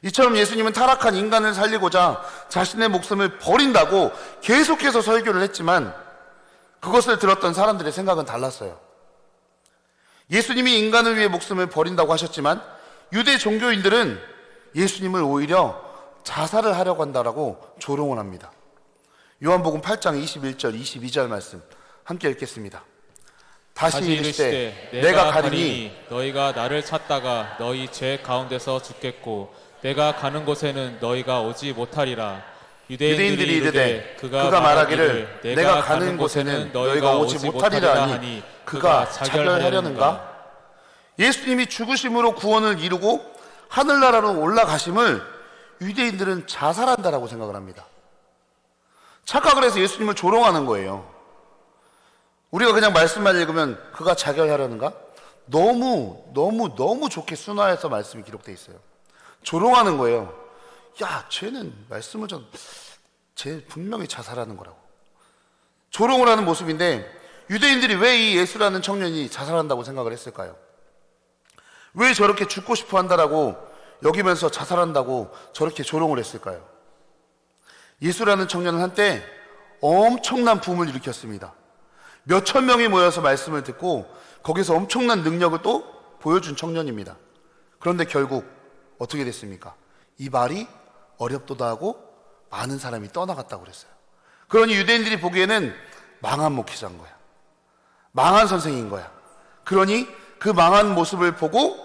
이처럼 예수님은 타락한 인간을 살리고자 자신의 목숨을 버린다고 계속해서 설교를 했지만, 그것을 들었던 사람들의 생각은 달랐어요. 예수님이 인간을 위해 목숨을 버린다고 하셨지만 유대 종교인들은 예수님을 오히려 자살을 하려고 한다라고 조롱을 합니다. 요한복음 8장 21절 22절 말씀 함께 읽겠습니다. 다시 이르시되 내가 가리니 너희가 나를 찾다가 너희 죄 가운데서 죽겠고 내가 가는 곳에는 너희가 오지 못하리라. 유대인들이 이르되 그가 말하기를 내가 가는 곳에는 너희가 오지 못하리라 하니 그가 자결하려는가? 예수님이 죽으심으로 구원을 이루고 하늘나라로 올라가심을 유대인들은 자살한다라고 생각을 합니다. 착각을 해서 예수님을 조롱하는 거예요. 우리가 그냥 말씀만 읽으면 그가 자결하려는가? 너무 좋게 순화해서 말씀이 기록되어 있어요. 조롱하는 거예요. 야, 쟤는 말씀을 쟤 분명히 자살하는 거라고. 조롱을 하는 모습인데, 유대인들이 왜 이 예수라는 청년이 자살한다고 생각을 했을까요? 왜 저렇게 죽고 싶어 한다라고 여기면서 자살한다고 저렇게 조롱을 했을까요? 예수라는 청년은 한때 엄청난 붐을 일으켰습니다. 몇천 명이 모여서 말씀을 듣고 거기서 엄청난 능력을 또 보여준 청년입니다. 그런데 결국 어떻게 됐습니까? 이 말이 어렵도다 하고 많은 사람이 떠나갔다고 그랬어요. 그러니 유대인들이 보기에는 망한 목회자인 거야. 망한 선생인 거야. 그러니 그 망한 모습을 보고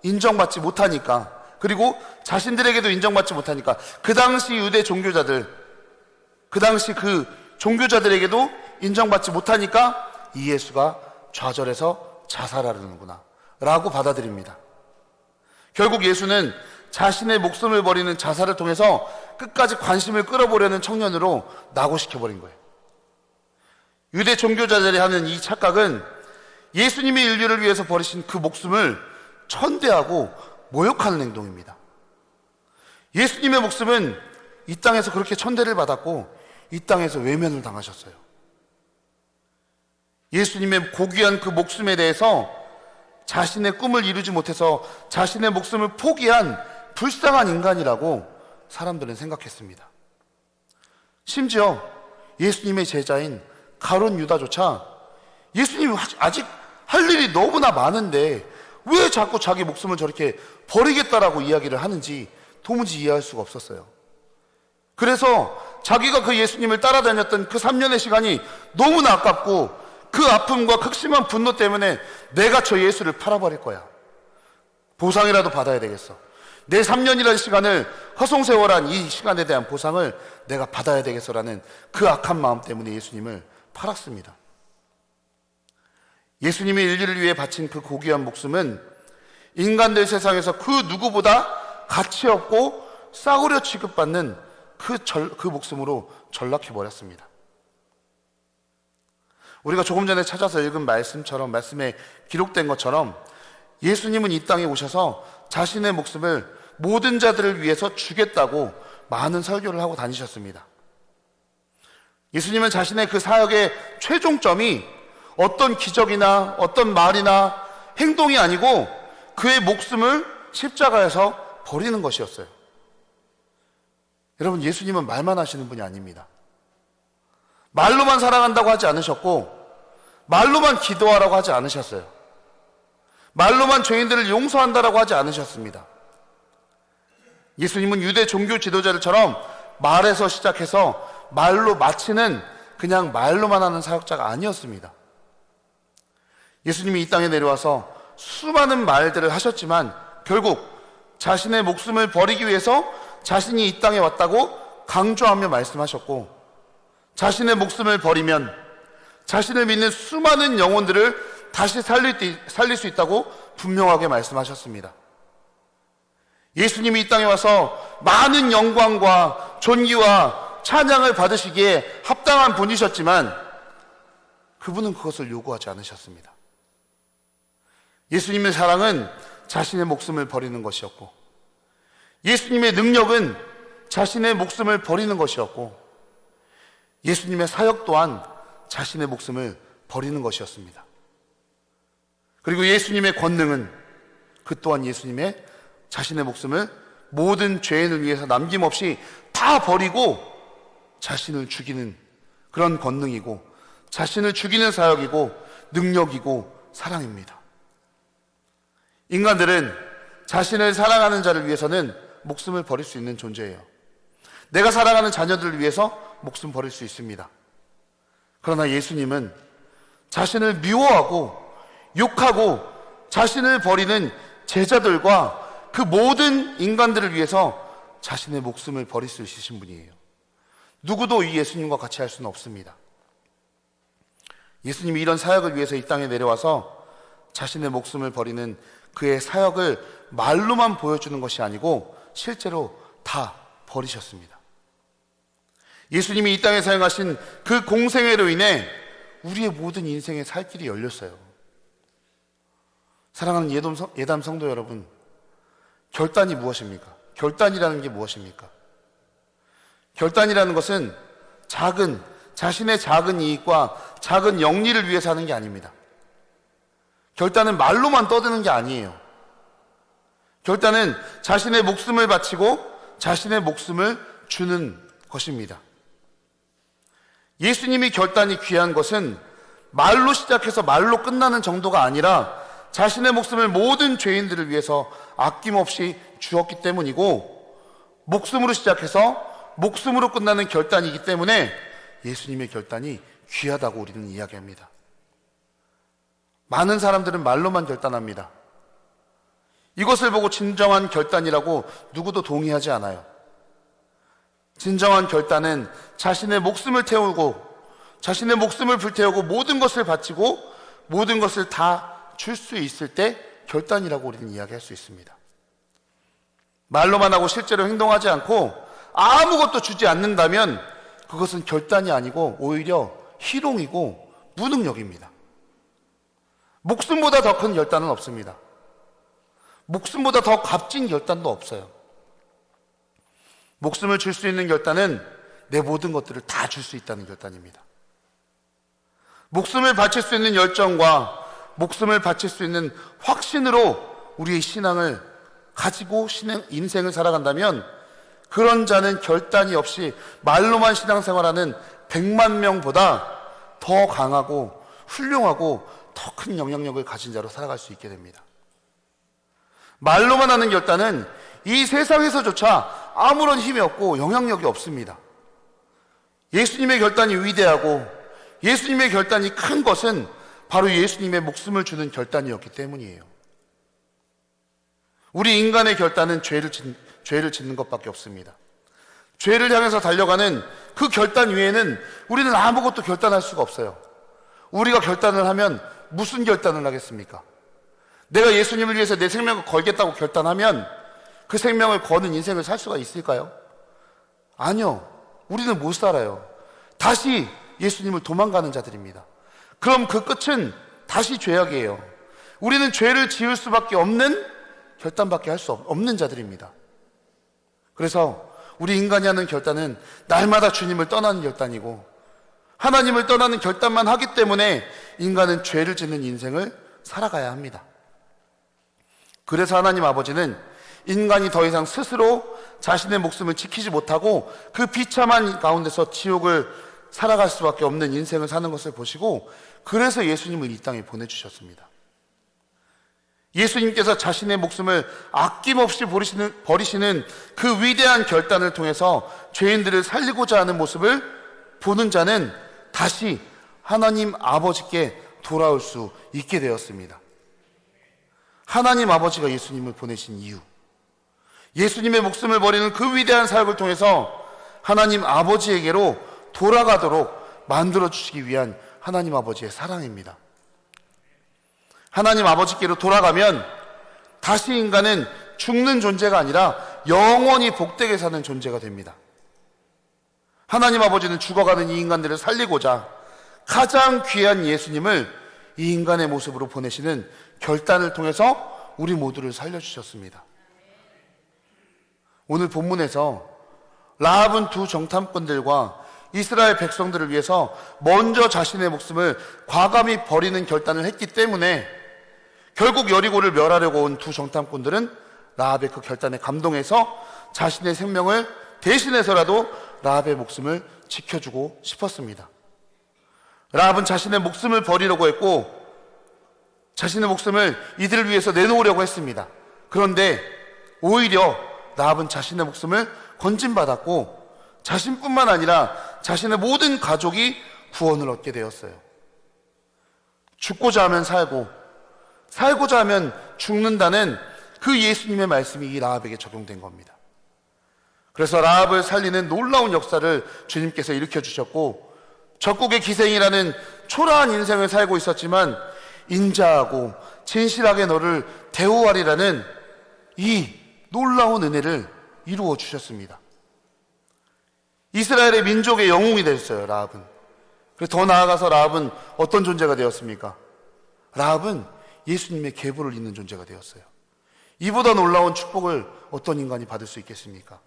인정받지 못하니까, 그리고 자신들에게도 인정받지 못하니까 그 당시 유대 종교자들, 그 당시 그 종교자들에게도 인정받지 못하니까 이 예수가 좌절해서 자살하려는구나 라고 받아들입니다. 결국 예수는 자신의 목숨을 버리는 자살을 통해서 끝까지 관심을 끌어보려는 청년으로 낙오시켜버린 거예요. 유대 종교자들이 하는 이 착각은 예수님이 인류를 위해서 버리신 그 목숨을 천대하고 모욕하는 행동입니다. 예수님의 목숨은 이 땅에서 그렇게 천대를 받았고 이 땅에서 외면을 당하셨어요. 예수님의 고귀한 그 목숨에 대해서 자신의 꿈을 이루지 못해서 자신의 목숨을 포기한 불쌍한 인간이라고 사람들은 생각했습니다. 심지어 예수님의 제자인 가룟 유다조차 예수님이 아직 할 일이 너무나 많은데 왜 자꾸 자기 목숨을 저렇게 버리겠다라고 이야기를 하는지 도무지 이해할 수가 없었어요. 그래서 자기가 그 예수님을 따라다녔던 그 3년의 시간이 너무나 아깝고 그 아픔과 극심한 분노 때문에 내가 저 예수를 팔아버릴 거야. 보상이라도 받아야 되겠어. 내 3년이라는 시간을 허송세월한 이 시간에 대한 보상을 내가 받아야 되겠어라는 그 악한 마음 때문에 예수님을 팔았습니다. 예수님의 인류를 위해 바친 그 고귀한 목숨은 인간들 세상에서 그 누구보다 가치 없고 싸구려 취급받는 그 목숨으로 전락해버렸습니다. 우리가 조금 전에 찾아서 읽은 말씀에 기록된 것처럼 예수님은 이 땅에 오셔서 자신의 목숨을 모든 자들을 위해서 주겠다고 많은 설교를 하고 다니셨습니다. 예수님은 자신의 그 사역의 최종점이 어떤 기적이나 어떤 말이나 행동이 아니고 그의 목숨을 십자가에서 버리는 것이었어요. 여러분, 예수님은 말만 하시는 분이 아닙니다. 말로만 사랑한다고 하지 않으셨고 말로만 기도하라고 하지 않으셨어요. 말로만 죄인들을 용서한다라고 하지 않으셨습니다. 예수님은 유대 종교 지도자들처럼 말에서 시작해서 말로 마치는 그냥 말로만 하는 사역자가 아니었습니다. 예수님이 이 땅에 내려와서 수많은 말들을 하셨지만 결국 자신의 목숨을 버리기 위해서 자신이 이 땅에 왔다고 강조하며 말씀하셨고, 자신의 목숨을 버리면 자신을 믿는 수많은 영혼들을 다시 살릴 수 있다고 분명하게 말씀하셨습니다. 예수님이 이 땅에 와서 많은 영광과 존귀와 찬양을 받으시기에 합당한 분이셨지만 그분은 그것을 요구하지 않으셨습니다. 예수님의 사랑은 자신의 목숨을 버리는 것이었고, 예수님의 능력은 자신의 목숨을 버리는 것이었고, 예수님의 사역 또한 자신의 목숨을 버리는 것이었습니다. 그리고 예수님의 권능은 그 또한 예수님의 자신의 목숨을 모든 죄인을 위해서 남김없이 다 버리고 자신을 죽이는 그런 권능이고, 자신을 죽이는 사역이고 능력이고 사랑입니다. 인간들은 자신을 사랑하는 자를 위해서는 목숨을 버릴 수 있는 존재예요. 내가 사랑하는 자녀들을 위해서 목숨 버릴 수 있습니다. 그러나 예수님은 자신을 미워하고 욕하고 자신을 버리는 제자들과 그 모든 인간들을 위해서 자신의 목숨을 버릴 수 있으신 분이에요. 누구도 이 예수님과 같이 할 수는 없습니다. 예수님이 이런 사역을 위해서 이 땅에 내려와서 자신의 목숨을 버리는 그의 사역을 말로만 보여주는 것이 아니고 실제로 다 버리셨습니다. 예수님이 이 땅에 사용하신 그 공생애로 인해 우리의 모든 인생의 살 길이 열렸어요. 사랑하는 예담 성도 여러분, 결단이 무엇입니까? 결단이라는 게 무엇입니까? 결단이라는 것은 자신의 작은 이익과 작은 영리를 위해서 하는 게 아닙니다. 결단은 말로만 떠드는 게 아니에요. 결단은 자신의 목숨을 바치고 자신의 목숨을 주는 것입니다. 예수님이 결단이 귀한 것은 말로 시작해서 말로 끝나는 정도가 아니라 자신의 목숨을 모든 죄인들을 위해서 아낌없이 주었기 때문이고, 목숨으로 시작해서 목숨으로 끝나는 결단이기 때문에 예수님의 결단이 귀하다고 우리는 이야기합니다. 많은 사람들은 말로만 결단합니다. 이것을 보고 진정한 결단이라고 누구도 동의하지 않아요. 진정한 결단은 자신의 목숨을 태우고 자신의 목숨을 불태우고 모든 것을 바치고 모든 것을 다 줄 수 있을 때 결단이라고 우리는 이야기할 수 있습니다. 말로만 하고 실제로 행동하지 않고 아무것도 주지 않는다면 그것은 결단이 아니고 오히려 희롱이고 무능력입니다. 목숨보다 더 큰 결단은 없습니다. 목숨보다 더 값진 결단도 없어요. 목숨을 줄 수 있는 결단은 내 모든 것들을 다 줄 수 있다는 결단입니다. 목숨을 바칠 수 있는 열정과 목숨을 바칠 수 있는 확신으로 우리의 신앙을 가지고 인생을 살아간다면 그런 자는 결단이 없이 말로만 신앙생활하는 100만 명보다 더 강하고 훌륭하고 더 큰 영향력을 가진 자로 살아갈 수 있게 됩니다. 말로만 하는 결단은 이 세상에서조차 아무런 힘이 없고 영향력이 없습니다. 예수님의 결단이 위대하고 예수님의 결단이 큰 것은 바로 예수님의 목숨을 주는 결단이었기 때문이에요. 우리 인간의 결단은 죄를 짓는 것밖에 없습니다. 죄를 향해서 달려가는 그 결단 외에는 우리는 아무것도 결단할 수가 없어요. 우리가 결단을 하면 무슨 결단을 하겠습니까? 내가 예수님을 위해서 내 생명을 걸겠다고 결단하면 그 생명을 거는 인생을 살 수가 있을까요? 아니요. 우리는 못 살아요. 다시 예수님을 도망가는 자들입니다. 그럼 그 끝은 다시 죄악이에요. 우리는 죄를 지을 수밖에 없는 결단밖에 할 수 없는 자들입니다. 그래서 우리 인간이 하는 결단은 날마다 주님을 떠나는 결단이고 하나님을 떠나는 결단만 하기 때문에 인간은 죄를 짓는 인생을 살아가야 합니다. 그래서 하나님 아버지는 인간이 더 이상 스스로 자신의 목숨을 지키지 못하고 그 비참한 가운데서 지옥을 살아갈 수밖에 없는 인생을 사는 것을 보시고 그래서 예수님을 이 땅에 보내주셨습니다. 예수님께서 자신의 목숨을 아낌없이 버리시는 그 위대한 결단을 통해서 죄인들을 살리고자 하는 모습을 보는 자는 다시 하나님 아버지께 돌아올 수 있게 되었습니다. 하나님 아버지가 예수님을 보내신 이유, 예수님의 목숨을 버리는 그 위대한 사역을 통해서 하나님 아버지에게로 돌아가도록 만들어주시기 위한 하나님 아버지의 사랑입니다. 하나님 아버지께로 돌아가면 다시 인간은 죽는 존재가 아니라 영원히 복되게 사는 존재가 됩니다. 하나님 아버지는 죽어가는 이 인간들을 살리고자 가장 귀한 예수님을 이 인간의 모습으로 보내시는 결단을 통해서 우리 모두를 살려주셨습니다. 오늘 본문에서 라합은 두 정탐꾼들과 이스라엘 백성들을 위해서 먼저 자신의 목숨을 과감히 버리는 결단을 했기 때문에 결국 여리고를 멸하려고 온 두 정탐꾼들은 라합의 그 결단에 감동해서 자신의 생명을 대신해서라도 라합의 목숨을 지켜주고 싶었습니다. 라합은 자신의 목숨을 버리려고 했고 자신의 목숨을 이들을 위해서 내놓으려고 했습니다. 그런데 오히려 라합은 자신의 목숨을 건진받았고 자신뿐만 아니라 자신의 모든 가족이 구원을 얻게 되었어요. 죽고자 하면 살고 살고자 하면 죽는다는 그 예수님의 말씀이 이 라합에게 적용된 겁니다. 그래서 라합을 살리는 놀라운 역사를 주님께서 일으켜주셨고 적국의 기생이라는 초라한 인생을 살고 있었지만 인자하고 진실하게 너를 대우하리라는 이 놀라운 은혜를 이루어 주셨습니다. 이스라엘의 민족의 영웅이 됐어요, 라합은. 그래서 더 나아가서 라합은 어떤 존재가 되었습니까? 라합은 예수님의 계보를 잇는 존재가 되었어요. 이보다 놀라운 축복을 어떤 인간이 받을 수 있겠습니까?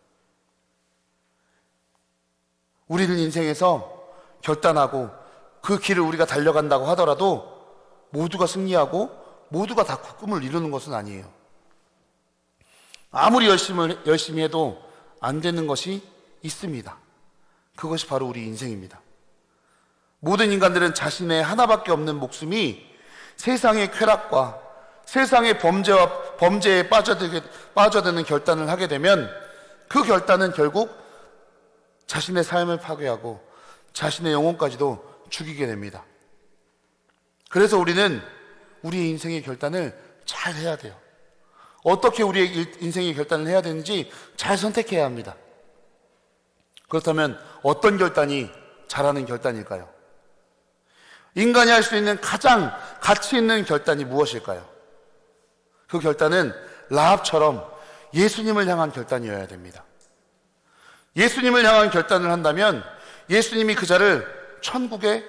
우리는 인생에서 결단하고 그 길을 우리가 달려간다고 하더라도 모두가 승리하고 모두가 다 꿈을 이루는 것은 아니에요. 아무리 열심히 해도 안 되는 것이 있습니다. 그것이 바로 우리 인생입니다. 모든 인간들은 자신의 하나밖에 없는 목숨이 세상의 쾌락과 세상의 범죄에 빠져드는 결단을 하게 되면 그 결단은 결국 자신의 삶을 파괴하고 자신의 영혼까지도 죽이게 됩니다. 그래서 우리는 우리의 인생의 결단을 잘 해야 돼요. 어떻게 우리의 인생의 결단을 해야 되는지 잘 선택해야 합니다. 그렇다면 어떤 결단이 잘하는 결단일까요? 인간이 할 수 있는 가장 가치 있는 결단이 무엇일까요? 그 결단은 라합처럼 예수님을 향한 결단이어야 됩니다. 예수님을 향한 결단을 한다면 예수님이 그 자를 천국의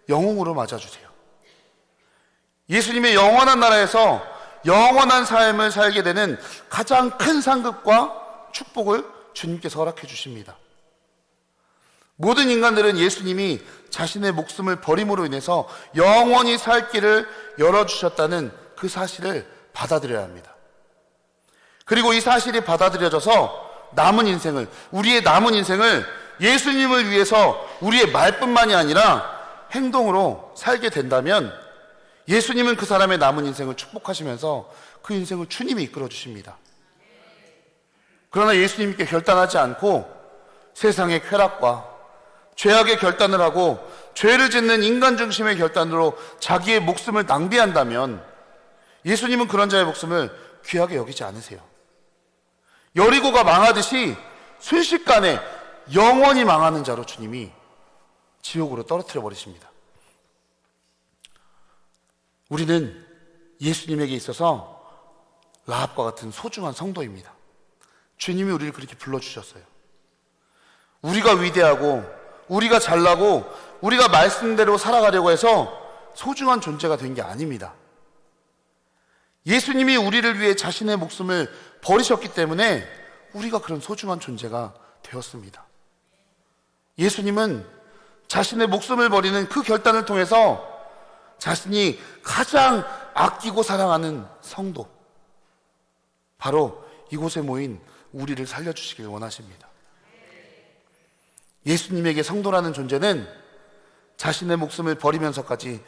영웅으로 맞아주세요. 예수님의 영원한 나라에서 영원한 삶을 살게 되는 가장 큰 상급과 축복을 주님께서 허락해 주십니다. 모든 인간들은 예수님이 자신의 목숨을 버림으로 인해서 영원히 살 길을 열어주셨다는 그 사실을 받아들여야 합니다. 그리고 이 사실이 받아들여져서 우리의 남은 인생을 예수님을 위해서 우리의 말뿐만이 아니라 행동으로 살게 된다면 예수님은 그 사람의 남은 인생을 축복하시면서 그 인생을 주님이 이끌어 주십니다. 그러나 예수님께 결단하지 않고 세상의 쾌락과 죄악의 결단을 하고 죄를 짓는 인간 중심의 결단으로 자기의 목숨을 낭비한다면 예수님은 그런 자의 목숨을 귀하게 여기지 않으세요. 여리고가 망하듯이 순식간에 영원히 망하는 자로 주님이 지옥으로 떨어뜨려 버리십니다. 우리는 예수님에게 있어서 라합과 같은 소중한 성도입니다. 주님이 우리를 그렇게 불러주셨어요. 우리가 위대하고 우리가 잘나고 우리가 말씀대로 살아가려고 해서 소중한 존재가 된 게 아닙니다. 예수님이 우리를 위해 자신의 목숨을 버리셨기 때문에 우리가 그런 소중한 존재가 되었습니다. 예수님은 자신의 목숨을 버리는 그 결단을 통해서 자신이 가장 아끼고 사랑하는 성도, 바로 이곳에 모인 우리를 살려주시길 원하십니다. 예수님에게 성도라는 존재는 자신의 목숨을 버리면서까지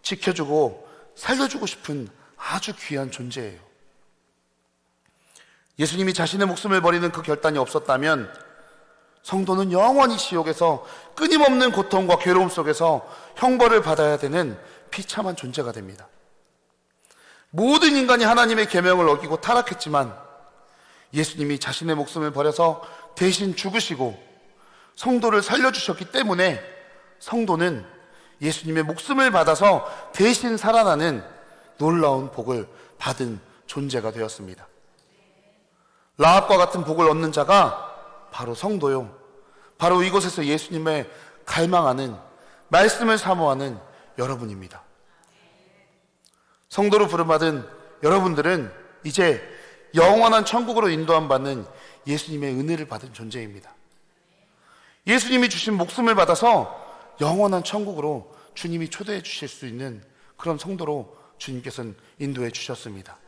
지켜주고 살려주고 싶은 아주 귀한 존재예요. 예수님이 자신의 목숨을 버리는 그 결단이 없었다면 성도는 영원히 지옥에서 끊임없는 고통과 괴로움 속에서 형벌을 받아야 되는 비참한 존재가 됩니다. 모든 인간이 하나님의 계명을 어기고 타락했지만 예수님이 자신의 목숨을 버려서 대신 죽으시고 성도를 살려주셨기 때문에 성도는 예수님의 목숨을 받아서 대신 살아나는 놀라운 복을 받은 존재가 되었습니다. 라합과 같은 복을 얻는 자가 바로 성도요, 바로 이곳에서 예수님을 갈망하는, 말씀을 사모하는 여러분입니다. 성도로 부름받은 여러분들은 이제 영원한 천국으로 인도함 받는 예수님의 은혜를 받은 존재입니다. 예수님이 주신 목숨을 받아서 영원한 천국으로 주님이 초대해 주실 수 있는 그런 성도로 주님께서는 인도해 주셨습니다.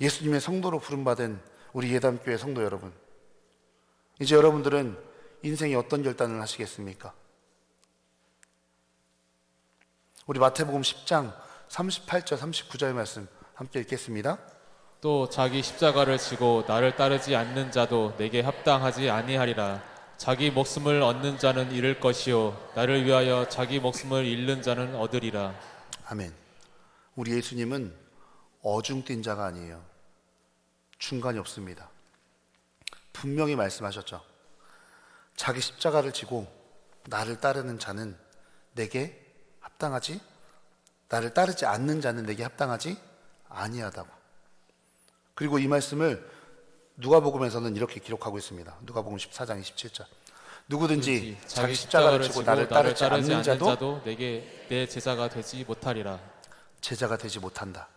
예수님의 성도로 부름받은 우리 예담교회 성도 여러분, 이제 여러분들은 인생에 어떤 결단을 하시겠습니까? 우리 마태복음 10장 38절 39절 말씀 함께 읽겠습니다. 또 자기 십자가를 지고 나를 따르지 않는 자도 내게 합당하지 아니하리라. 자기 목숨을 얻는 자는 잃을 것이요 나를 위하여 자기 목숨을 잃는 자는 얻으리라. 아멘. 우리 예수님은 어중뛴 자가 아니에요. 중간이 없습니다. 분명히 말씀하셨죠. 자기 십자가를 지고 나를 따르는 자는 내게 합당하지, 나를 따르지 않는 자는 내게 합당하지 아니하다고. 그리고 이 말씀을 누가복음에서는 이렇게 기록하고 있습니다. 누가복음 14장 27절. 누구든지 자기 십자가를 지고 나를 따르지 않는 자도 내게 내 제자가 되지 못하리라. 제자가 되지 못한다.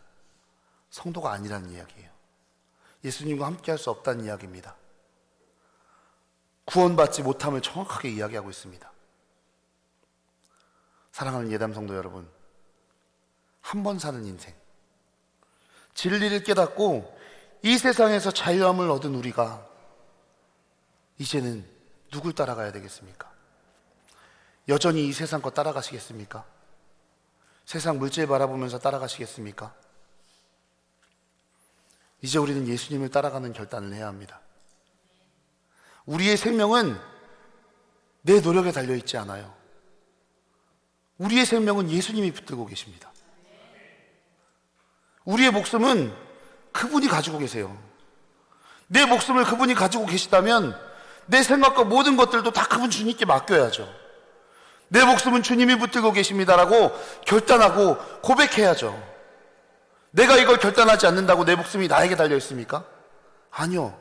성도가 아니라는 이야기예요. 예수님과 함께 할 수 없다는 이야기입니다. 구원받지 못함을 정확하게 이야기하고 있습니다. 사랑하는 예담 성도 여러분, 한 번 사는 인생, 진리를 깨닫고 이 세상에서 자유함을 얻은 우리가 이제는 누굴 따라가야 되겠습니까? 여전히 이 세상 거 따라가시겠습니까? 세상 물질 바라보면서 따라가시겠습니까? 이제 우리는 예수님을 따라가는 결단을 해야 합니다. 우리의 생명은 내 노력에 달려있지 않아요. 우리의 생명은 예수님이 붙들고 계십니다. 우리의 목숨은 그분이 가지고 계세요. 내 목숨을 그분이 가지고 계시다면 내 생각과 모든 것들도 다 그분 주님께 맡겨야죠. 내 목숨은 주님이 붙들고 계십니다라고 결단하고 고백해야죠. 내가 이걸 결단하지 않는다고 내 목숨이 나에게 달려 있습니까? 아니요.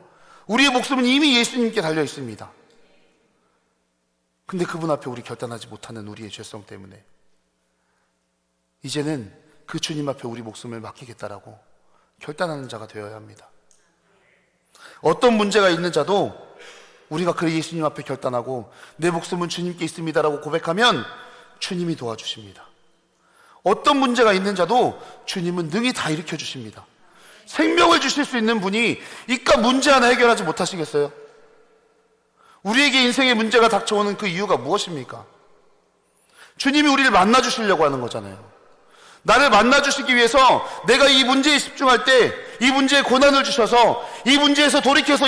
우리의 목숨은 이미 예수님께 달려 있습니다. 근데 그분 앞에 우리 결단하지 못하는 우리의 죄성 때문에 이제는 그 주님 앞에 우리 목숨을 맡기겠다라고 결단하는 자가 되어야 합니다. 어떤 문제가 있는 자도 우리가 그 예수님 앞에 결단하고 내 목숨은 주님께 있습니다라고 고백하면 주님이 도와주십니다. 어떤 문제가 있는 자도 주님은 능히 다 일으켜 주십니다. 생명을 주실 수 있는 분이 이깟 문제 하나 해결하지 못하시겠어요? 우리에게 인생의 문제가 닥쳐오는 그 이유가 무엇입니까? 주님이 우리를 만나주시려고 하는 거잖아요. 나를 만나주시기 위해서 내가 이 문제에 집중할 때 이 문제에 고난을 주셔서 이 문제에서 돌이켜서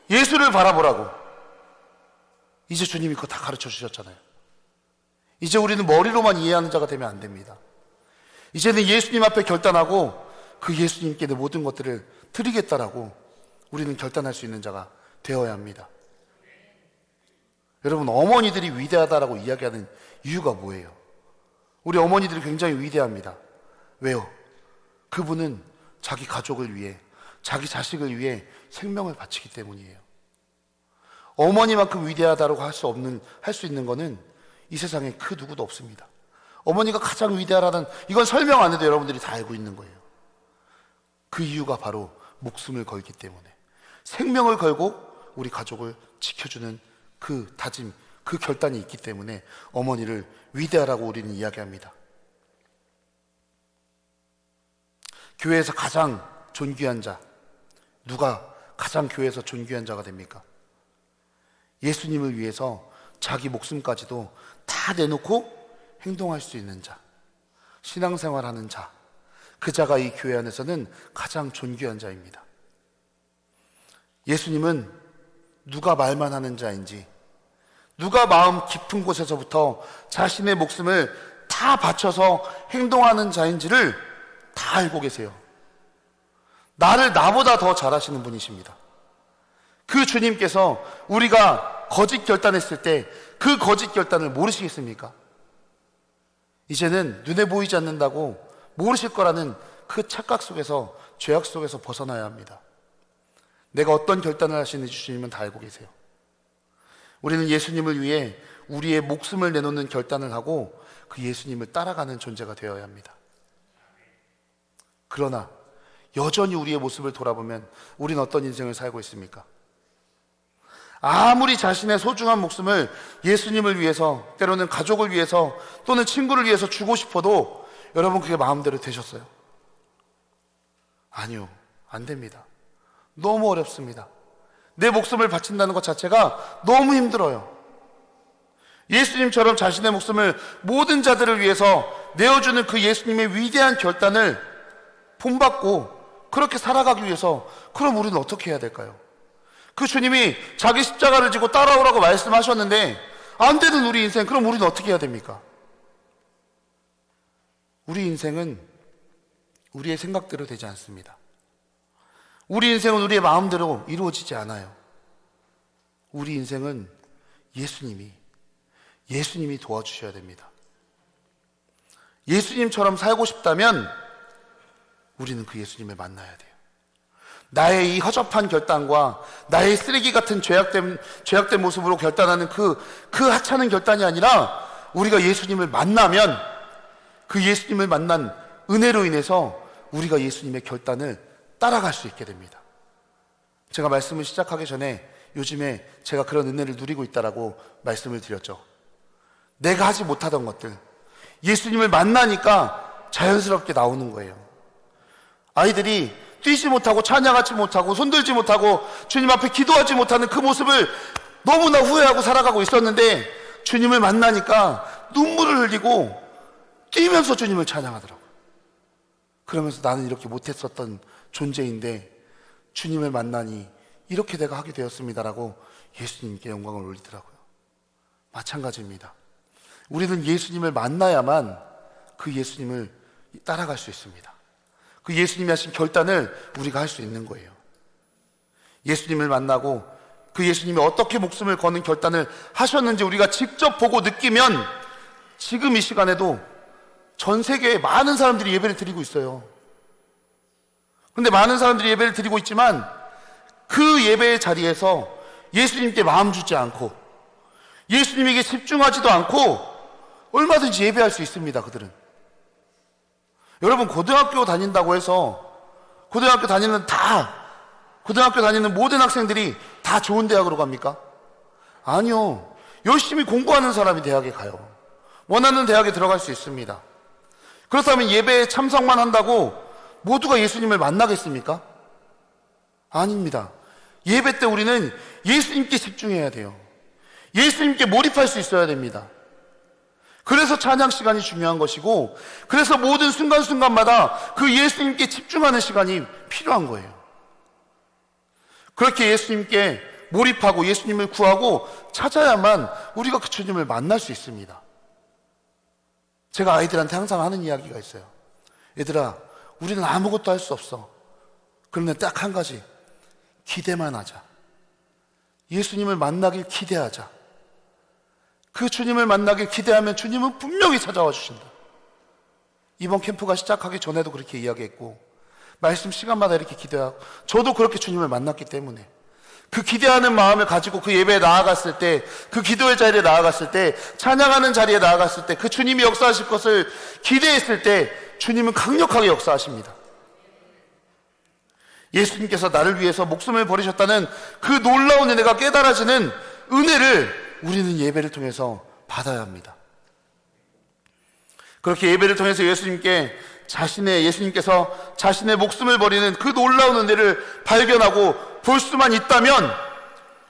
예수를 바라보라고. 이제 주님이 그거 다 가르쳐 주셨잖아요. 이제 우리는 머리로만 이해하는 자가 되면 안 됩니다. 이제는 예수님 앞에 결단하고 그 예수님께 내 모든 것들을 드리겠다라고 우리는 결단할 수 있는 자가 되어야 합니다. 여러분, 어머니들이 위대하다라고 이야기하는 이유가 뭐예요? 우리 어머니들이 굉장히 위대합니다. 왜요? 그분은 자기 가족을 위해, 자기 자식을 위해 생명을 바치기 때문이에요. 어머니만큼 위대하다라고 할 수 있는 거는 이 세상에 그 누구도 없습니다. 어머니가 가장 위대하다는, 이건 설명 안 해도 여러분들이 다 알고 있는 거예요. 그 이유가 바로 목숨을 걸기 때문에, 생명을 걸고 우리 가족을 지켜주는 그 다짐, 그 결단이 있기 때문에 어머니를 위대하라고 우리는 이야기합니다. 교회에서 가장 존귀한 자, 누가 가장 교회에서 존귀한 자가 됩니까? 예수님을 위해서 자기 목숨까지도 다 내놓고 행동할 수 있는 자, 신앙생활하는 자, 그 자가 이 교회 안에서는 가장 존귀한 자입니다. 예수님은 누가 말만 하는 자인지, 누가 마음 깊은 곳에서부터 자신의 목숨을 다 바쳐서 행동하는 자인지를 다 알고 계세요. 나를 나보다 더 잘 아시는 분이십니다. 그 주님께서 우리가 거짓 결단했을 때 그 거짓 결단을 모르시겠습니까? 이제는 눈에 보이지 않는다고 모르실 거라는 그 착각 속에서, 죄악 속에서 벗어나야 합니다. 내가 어떤 결단을 하시는지 주님은 다 알고 계세요. 우리는 예수님을 위해 우리의 목숨을 내놓는 결단을 하고 그 예수님을 따라가는 존재가 되어야 합니다. 그러나 여전히 우리의 모습을 돌아보면 우리는 어떤 인생을 살고 있습니까? 아무리 자신의 소중한 목숨을 예수님을 위해서, 때로는 가족을 위해서 또는 친구를 위해서 주고 싶어도 여러분, 그게 마음대로 되셨어요? 아니요, 안 됩니다. 너무 어렵습니다. 내 목숨을 바친다는 것 자체가 너무 힘들어요. 예수님처럼 자신의 목숨을 모든 자들을 위해서 내어주는 그 예수님의 위대한 결단을 본받고 그렇게 살아가기 위해서, 그럼 우리는 어떻게 해야 될까요? 그 주님이 자기 십자가를 지고 따라오라고 말씀하셨는데 안 되는 우리 인생, 그럼 우리는 어떻게 해야 됩니까? 우리 인생은 우리의 생각대로 되지 않습니다. 우리 인생은 우리의 마음대로 이루어지지 않아요. 우리 인생은 예수님이 도와주셔야 됩니다. 예수님처럼 살고 싶다면 우리는 그 예수님을 만나야 돼요. 나의 이 허접한 결단과 나의 쓰레기 같은 죄악된 모습으로 결단하는 그 하찮은 결단이 아니라 우리가 예수님을 만나면 그 예수님을 만난 은혜로 인해서 우리가 예수님의 결단을 따라갈 수 있게 됩니다. 제가 말씀을 시작하기 전에 요즘에 제가 그런 은혜를 누리고 있다라고 말씀을 드렸죠. 내가 하지 못하던 것들, 예수님을 만나니까 자연스럽게 나오는 거예요. 아이들이 뛰지 못하고 찬양하지 못하고 손들지 못하고 주님 앞에 기도하지 못하는 그 모습을 너무나 후회하고 살아가고 있었는데 주님을 만나니까 눈물을 흘리고 뛰면서 주님을 찬양하더라고요. 그러면서 나는 이렇게 못했었던 존재인데 주님을 만나니 이렇게 내가 하게 되었습니다라고 예수님께 영광을 올리더라고요. 마찬가지입니다. 우리는 예수님을 만나야만 그 예수님을 따라갈 수 있습니다. 그 예수님이 하신 결단을 우리가 할 수 있는 거예요. 예수님을 만나고 그 예수님이 어떻게 목숨을 거는 결단을 하셨는지 우리가 직접 보고 느끼면 지금 이 시간에도 전 세계에 많은 사람들이 예배를 드리고 있어요. 그런데 많은 사람들이 예배를 드리고 있지만 그 예배의 자리에서 예수님께 마음 주지 않고 예수님에게 집중하지도 않고 얼마든지 예배할 수 있습니다. 그들은. 여러분, 고등학교 다닌다고 해서 고등학교 다니는 다 고등학교 다니는 모든 학생들이 다 좋은 대학으로 갑니까? 아니요. 열심히 공부하는 사람이 대학에 가요. 원하는 대학에 들어갈 수 있습니다. 그렇다면 예배에 참석만 한다고 모두가 예수님을 만나겠습니까? 아닙니다. 예배 때 우리는 예수님께 집중해야 돼요. 예수님께 몰입할 수 있어야 됩니다. 그래서 찬양 시간이 중요한 것이고, 그래서 모든 순간순간마다 그 예수님께 집중하는 시간이 필요한 거예요. 그렇게 예수님께 몰입하고 예수님을 구하고 찾아야만 우리가 그 주님을 만날 수 있습니다. 제가 아이들한테 항상 하는 이야기가 있어요. 얘들아, 우리는 아무것도 할 수 없어. 그런데 딱 한 가지, 기대만 하자. 예수님을 만나길 기대하자. 그 주님을 만나길 기대하면 주님은 분명히 찾아와 주신다. 이번 캠프가 시작하기 전에도 그렇게 이야기했고, 말씀 시간마다 이렇게 기대하고, 저도 그렇게 주님을 만났기 때문에 그 기대하는 마음을 가지고 그 예배에 나아갔을 때, 그 기도의 자리에 나아갔을 때, 찬양하는 자리에 나아갔을 때, 그 주님이 역사하실 것을 기대했을 때 주님은 강력하게 역사하십니다. 예수님께서 나를 위해서 목숨을 버리셨다는 그 놀라운 은혜가 깨달아지는 은혜를 우리는 예배를 통해서 받아야 합니다. 그렇게 예배를 통해서 예수님께서 자신의 목숨을 버리는 그 놀라운 은혜를 발견하고 볼 수만 있다면,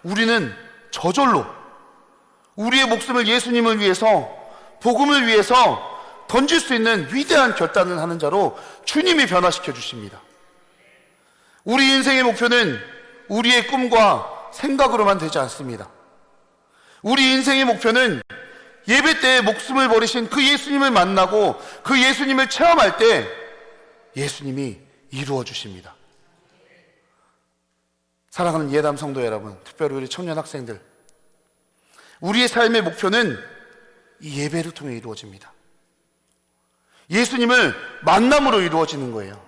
우리는 저절로 우리의 목숨을 예수님을 위해서, 복음을 위해서 던질 수 있는 위대한 결단을 하는 자로 주님이 변화시켜 주십니다. 우리 인생의 목표는 우리의 꿈과 생각으로만 되지 않습니다. 우리 인생의 목표는 예배 때 목숨을 버리신 그 예수님을 만나고 그 예수님을 체험할 때 예수님이 이루어 주십니다. 사랑하는 예담 성도 여러분, 특별히 우리 청년 학생들, 우리의 삶의 목표는 이 예배를 통해 이루어집니다. 예수님을 만남으로 이루어지는 거예요.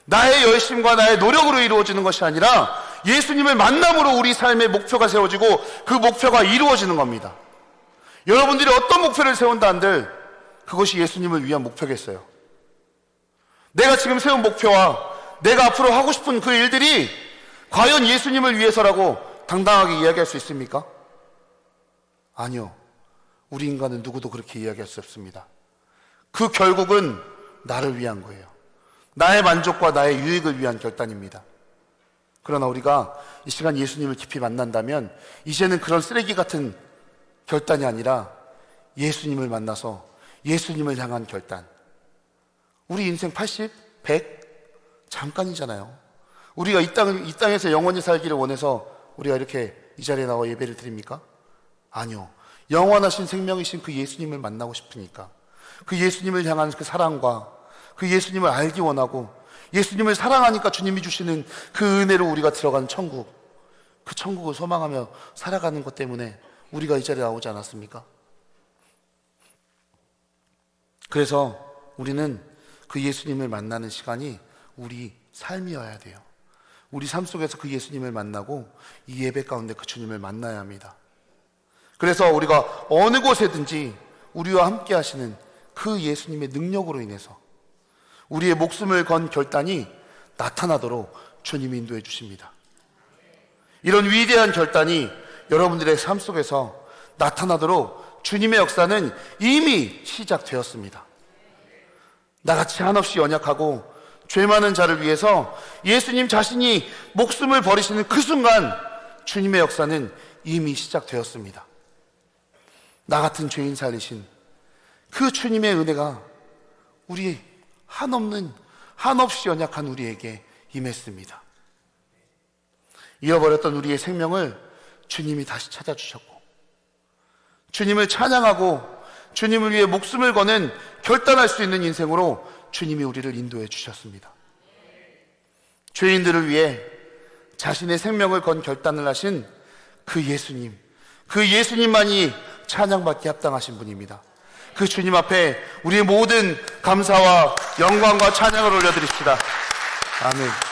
나의 열심과 나의 노력으로 이루어지는 것이 아니라 예수님을 만남으로 우리 삶의 목표가 세워지고 그 목표가 이루어지는 겁니다. 여러분들이 어떤 목표를 세운다 한들 그것이 예수님을 위한 목표겠어요? 내가 지금 세운 목표와 내가 앞으로 하고 싶은 그 일들이 과연 예수님을 위해서라고 당당하게 이야기할 수 있습니까? 아니요. 우리 인간은 누구도 그렇게 이야기할 수 없습니다. 그 결국은 나를 위한 거예요. 나의 만족과 나의 유익을 위한 결단입니다. 그러나 우리가 이 시간 예수님을 깊이 만난다면 이제는 그런 쓰레기 같은 결단이 아니라 예수님을 만나서 예수님을 향한 결단. 우리 인생 80, 100 잠깐이잖아요. 우리가 이 땅에서 영원히 살기를 원해서 우리가 이렇게 이 자리에 나와 예배를 드립니까? 아니요. 영원하신 생명이신 그 예수님을 만나고 싶으니까, 그 예수님을 향한 그 사랑과 그 예수님을 알기 원하고, 예수님을 사랑하니까 주님이 주시는 그 은혜로 우리가 들어가는 천국, 그 천국을 소망하며 살아가는 것 때문에 우리가 이 자리에 나오지 않았습니까? 그래서 우리는 그 예수님을 만나는 시간이 우리 삶이어야 돼요. 우리 삶 속에서 그 예수님을 만나고 이 예배 가운데 그 주님을 만나야 합니다. 그래서 우리가 어느 곳에든지 우리와 함께 하시는 그 예수님의 능력으로 인해서 우리의 목숨을 건 결단이 나타나도록 주님이 인도해 주십니다. 이런 위대한 결단이 여러분들의 삶 속에서 나타나도록 주님의 역사는 이미 시작되었습니다. 나같이 한없이 연약하고 죄 많은 자를 위해서 예수님 자신이 목숨을 버리시는 그 순간 주님의 역사는 이미 시작되었습니다. 나 같은 죄인 살리신 그 주님의 은혜가 우리 한없이 연약한 우리에게 임했습니다. 잃어버렸던 우리의 생명을 주님이 다시 찾아주셨고, 주님을 찬양하고 주님을 위해 목숨을 거는 결단할 수 있는 인생으로 주님이 우리를 인도해 주셨습니다. 죄인들을 위해 자신의 생명을 건 결단을 하신 그 예수님, 그 예수님만이 찬양받기 합당하신 분입니다. 그 주님 앞에 우리의 모든 감사와 영광과 찬양을 올려드립시다. 아멘.